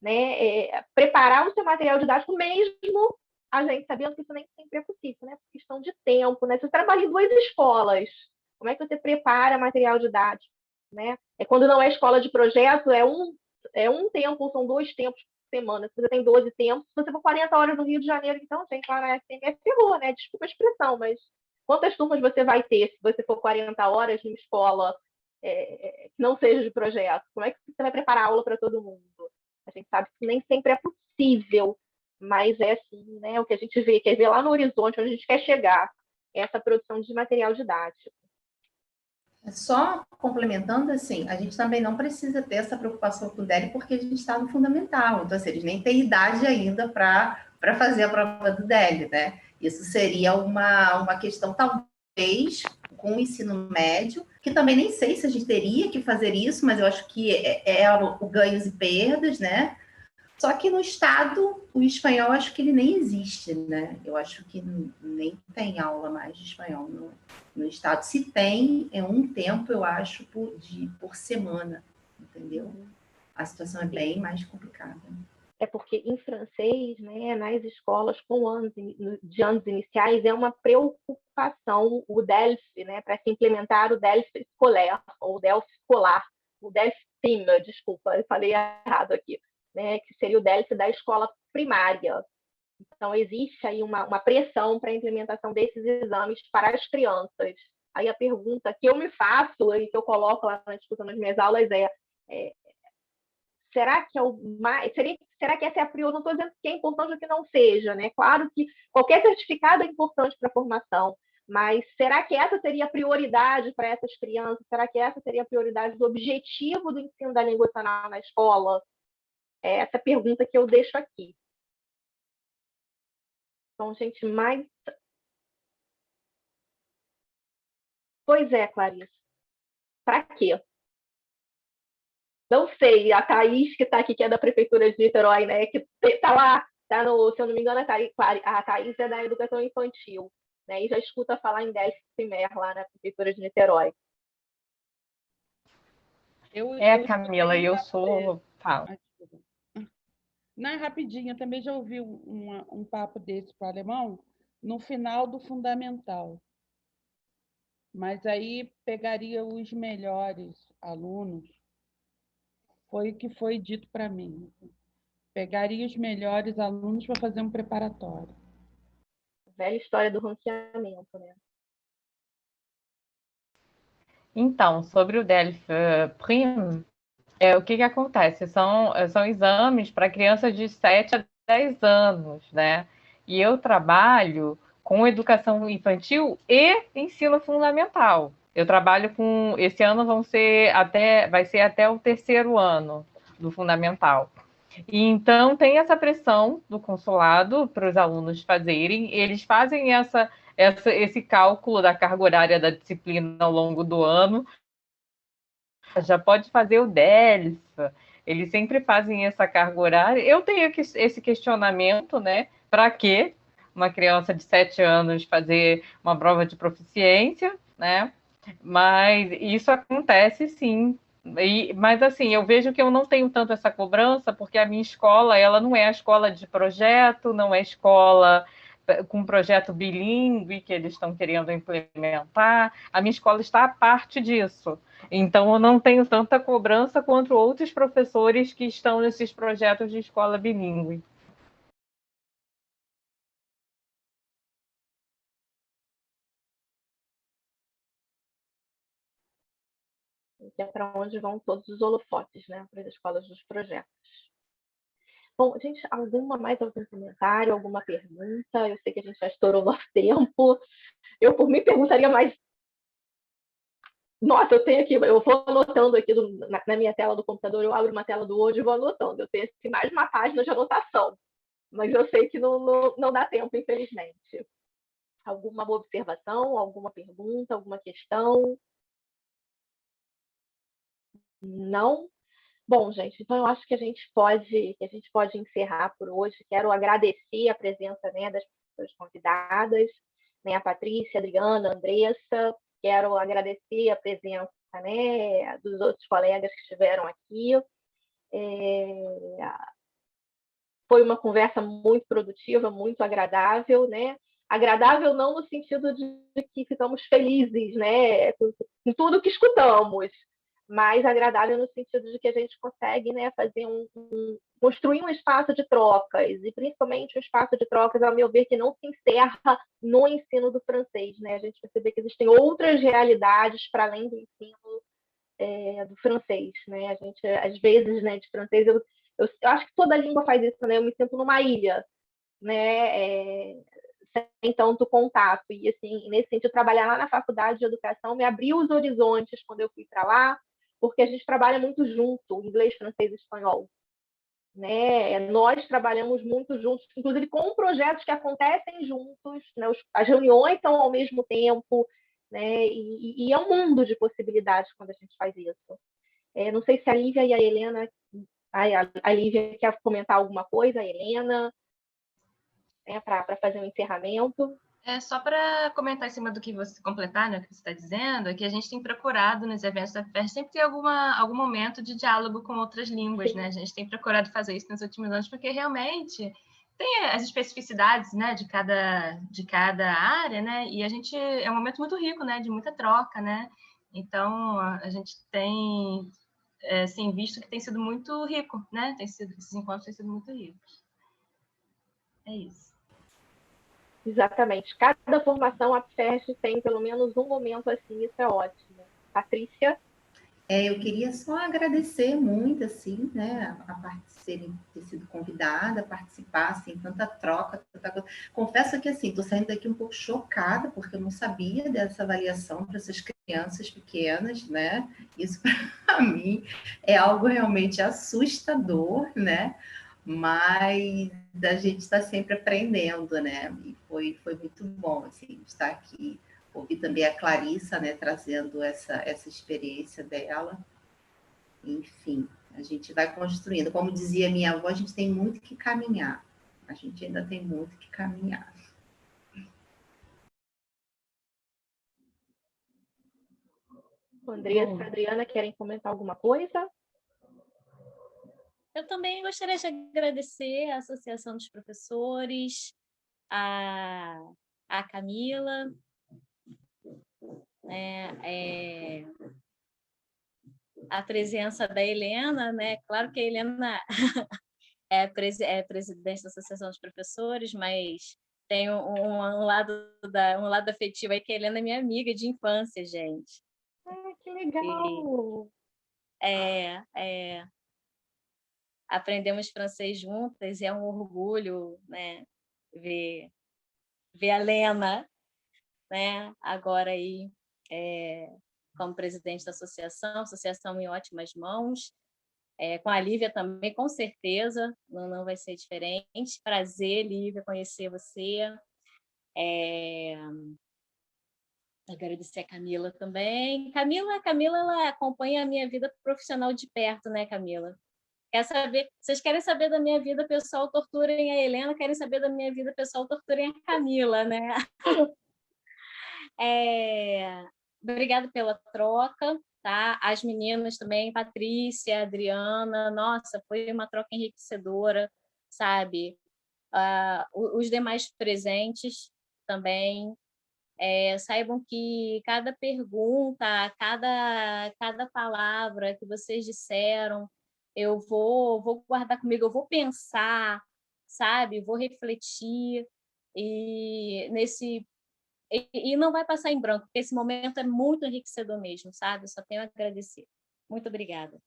né, preparar o seu material didático, mesmo a gente sabendo que isso nem sempre é possível, né, por questão de tempo. Né? Se você trabalha em 2 escolas, como é que você prepara material didático? Né? Quando não é escola de projeto, é um tempo, são 2 tempos por semana. Se você tem 12 tempos, se você for 40 horas no Rio de Janeiro, então, gente, lá na FM ferrou, né? Desculpa a expressão, mas quantas turmas você vai ter se você for 40 horas numa escola que não seja de projeto? Como é que você vai preparar a aula para todo mundo? A gente sabe que nem sempre é possível, mas é assim, né? O que a gente quer ver lá no horizonte, onde a gente quer chegar, é essa produção de material didático. Só complementando, assim, a gente também não precisa ter essa preocupação com o DELE porque a gente está no fundamental, então, assim, eles nem têm idade ainda para fazer a prova do DELE, né? Isso seria uma questão, talvez, com o ensino médio, que também nem sei se a gente teria que fazer isso, mas eu acho que é o ganhos e perdas, né? Só que no estado, o espanhol, acho que ele nem existe, né? Eu acho que nem tem aula mais de espanhol no estado. Se tem, é um tempo, eu acho, por semana, entendeu? A situação é bem mais complicada. É porque em francês, né, nas escolas de anos iniciais, é uma preocupação o DELF, né, para se implementar o DELF escolar, ou o DELF escolar, o DELF PIM, desculpa, eu falei errado aqui, né, que seria o DELF da escola primária. Então, existe aí uma pressão para a implementação desses exames para as crianças. Aí a pergunta que eu me faço e que eu coloco lá na discussão nas minhas aulas será que será que essa é a prioridade? Não estou dizendo que é importante ou que não seja, né? Claro que qualquer certificado é importante para a formação, mas será que essa seria a prioridade para essas crianças? Será que essa seria a prioridade do objetivo do ensino da língua espanhola na escola? É essa pergunta que eu deixo aqui. Então, gente, mais... Pois é, Clarice. Para quê? Não sei, a Thaís, que está aqui, que é da Prefeitura de Niterói, né? Que está lá, se eu não me engano, a Thaís é da Educação Infantil, né? E já escuta falar em 10 primeiro lá na Prefeitura de Niterói. Camila, eu sou... Fala. Não, rapidinho, eu também já ouvi um papo desse para o alemão no final do fundamental. Mas aí pegaria os melhores alunos, foi o que foi dito para mim. Pegaria os melhores alunos para fazer um preparatório. Velha história do ranqueamento, né? Então, sobre o DELF Prim, o que acontece? São exames para crianças de 7 a 10 anos, né? E eu trabalho com educação infantil e ensino fundamental. Eu trabalho com... Esse ano vai ser até o 3º ano do fundamental. E então tem essa pressão do consulado para os alunos fazerem. Eles fazem esse cálculo da carga horária da disciplina ao longo do ano. Já pode fazer o DELF, eles sempre fazem essa carga horária. Eu tenho esse questionamento, né? Para que uma criança de 7 anos fazer uma prova de proficiência, né? Mas isso acontece sim. Mas assim, eu vejo que eu não tenho tanto essa cobrança, porque a minha escola, ela não é a escola de projeto, não é escola com projeto bilíngue que eles estão querendo implementar. A minha escola está à parte disso. Então, eu não tenho tanta cobrança quanto outros professores que estão nesses projetos de escola bilíngue. Que é para onde vão todos os holofotes, né? Para as escolas dos projetos. Bom, gente, algum comentário, alguma pergunta? Eu sei que a gente já estourou o nosso tempo. Eu, por mim, perguntaria mais. Nossa, eu tenho aqui, eu vou anotando aqui na minha tela do computador, eu abro uma tela do Word e vou anotando. Eu tenho aqui mais uma página de anotação, mas eu sei que não dá tempo, infelizmente. Alguma observação, alguma pergunta, alguma questão? Não? Bom, gente, então eu acho que a gente pode encerrar por hoje. Quero agradecer a presença, né, das pessoas convidadas, né, a Patrícia, a Adriana, a Andressa. Quero agradecer a presença, né, dos outros colegas que estiveram aqui. Foi uma conversa muito produtiva, muito agradável, né? Agradável não no sentido de que ficamos felizes, né, com tudo que escutamos, mas agradável no sentido de que a gente consegue, né, fazer construir um espaço de trocas, e principalmente um espaço de trocas, ao meu ver, que não se encerra no ensino do francês, né? A gente percebe que existem outras realidades para além do ensino do francês, né? A gente, às vezes, né, de francês, eu acho que toda língua faz isso, né? Eu me sinto numa ilha, né? Sem tanto contato. E, assim, nesse sentido, trabalhar lá na faculdade de educação me abriu os horizontes quando eu fui para lá, porque a gente trabalha muito junto, inglês, francês e espanhol. Né? Nós trabalhamos muito juntos, inclusive com projetos que acontecem juntos, né? As reuniões estão ao mesmo tempo, né? E é um mundo de possibilidades quando a gente faz isso. Não sei se a Lívia e a Helena A Lívia quer comentar alguma coisa, a Helena, para fazer um encerramento. Só para comentar em cima do que você completar, né, o que você está dizendo, é que a gente tem procurado nos eventos da FERJ sempre ter algum momento de diálogo com outras línguas, Sim. né? A gente tem procurado fazer isso nos últimos anos, porque realmente tem as especificidades, né, de cada área, né? E é um momento muito rico, né, de muita troca, né? Então a gente tem assim, visto que tem sido muito rico, né? Esses encontros têm sido muito ricos. É isso. Exatamente. Cada formação, a FERJ tem pelo menos um momento assim, isso é ótimo. Patrícia? Eu queria só agradecer muito, assim, né, ter sido convidada a participar, assim, tanta troca, tanta coisa. Confesso que, assim, estou saindo daqui um pouco chocada, porque eu não sabia dessa avaliação para essas crianças pequenas, né? Isso, para mim, é algo realmente assustador, né? Mas a gente está sempre aprendendo, né? E foi muito bom, assim, estar aqui. Ouvi também a Clarissa, né, trazendo essa experiência dela. Enfim, a gente vai construindo. Como dizia minha avó, a gente tem muito que caminhar. A gente ainda tem muito que caminhar. Andressa e Adriana, querem comentar alguma coisa? Eu também gostaria de agradecer à Associação dos Professores, a Camila, né, a presença da Helena, né? Claro que a Helena é presidente da Associação dos Professores, mas tem um lado afetivo aí, que a Helena é minha amiga de infância, gente. Que legal! Aprendemos francês juntas e é um orgulho, né, ver a Lena, né, agora aí como presidente da associação em ótimas mãos, com a Lívia também, com certeza, não vai ser diferente. Prazer, Lívia, conhecer você. Agradecer a Camila também. Camila, ela acompanha a minha vida profissional de perto, né, Camila? Vocês querem saber da minha vida pessoal, torturem a Helena, querem saber da minha vida pessoal, torturem a Camila, né? Obrigada pela troca, tá? As meninas também, Patrícia, Adriana, nossa, foi uma troca enriquecedora, sabe? Os demais presentes também, saibam que cada pergunta, cada palavra que vocês disseram, eu vou guardar comigo, eu vou pensar, sabe? Vou refletir e não vai passar em branco, porque esse momento é muito enriquecedor mesmo, sabe? Eu só tenho a agradecer. Muito obrigada.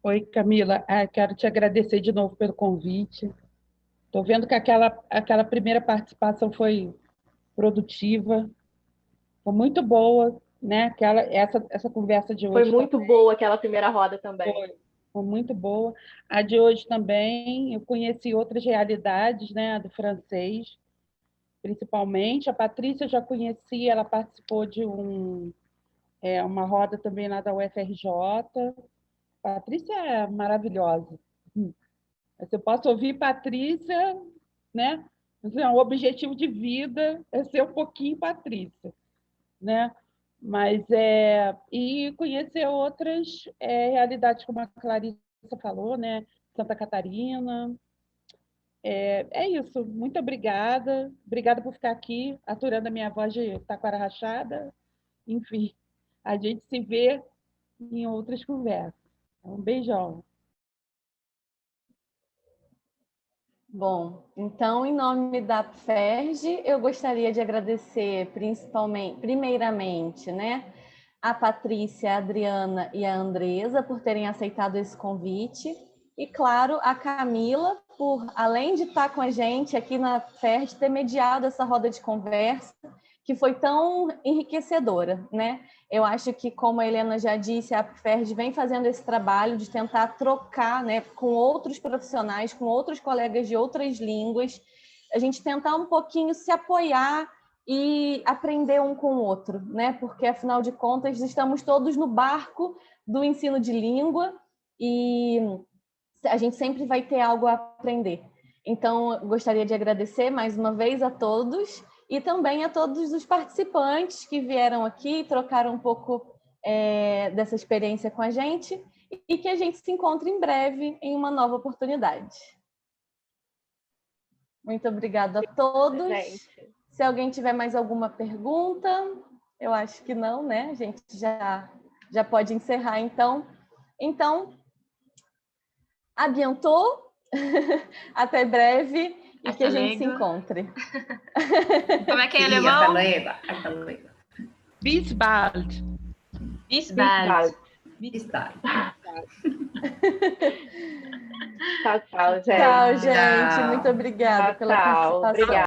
Oi, Camila. Quero te agradecer de novo pelo convite. Estou vendo que aquela primeira participação foi produtiva, foi muito boa, né? Essa conversa de hoje foi muito boa aquela primeira roda também. Foi muito boa. A de hoje também, eu conheci outras realidades, né, do francês, principalmente. A Patrícia eu já conhecia, ela participou de uma roda também lá da UFRJ. A Patrícia é maravilhosa. Eu posso ouvir Patrícia, né? O objetivo de vida é ser um pouquinho Patrícia, né? Mas e conhecer outras realidades, como a Clarissa falou, né? Santa Catarina. É isso. Muito obrigada. Obrigada por ficar aqui, aturando a minha voz de taquara rachada. Enfim, a gente se vê em outras conversas. Um beijão. Bom, então, em nome da FERJ, eu gostaria de agradecer primeiramente, né, a Patrícia, a Adriana e a Andresa por terem aceitado esse convite. E, claro, a Camila, por, além de estar com a gente aqui na FERJ, ter mediado essa roda de conversa, que foi tão enriquecedora, né? Eu acho que, como a Helena já disse, a FERJ vem fazendo esse trabalho de tentar trocar, né, com outros profissionais, com outros colegas de outras línguas, a gente tentar um pouquinho se apoiar e aprender um com o outro, né? Porque, afinal de contas, estamos todos no barco do ensino de língua e a gente sempre vai ter algo a aprender. Então, eu gostaria de agradecer mais uma vez a todos e também a todos os participantes que vieram aqui, trocaram um pouco dessa experiência com a gente e que a gente se encontre em breve em uma nova oportunidade. Muito obrigada a todos. Se alguém tiver mais alguma pergunta, eu acho que não, né? A gente já pode encerrar, então. Então, a bientôt, até breve e que a gente se encontre. Como é que é em alemão? Hasta luego. Bis bald. Bis bald. Bis bald. Tchau, gente. Tchau, gente. Muito obrigada pela participação. Obrigada.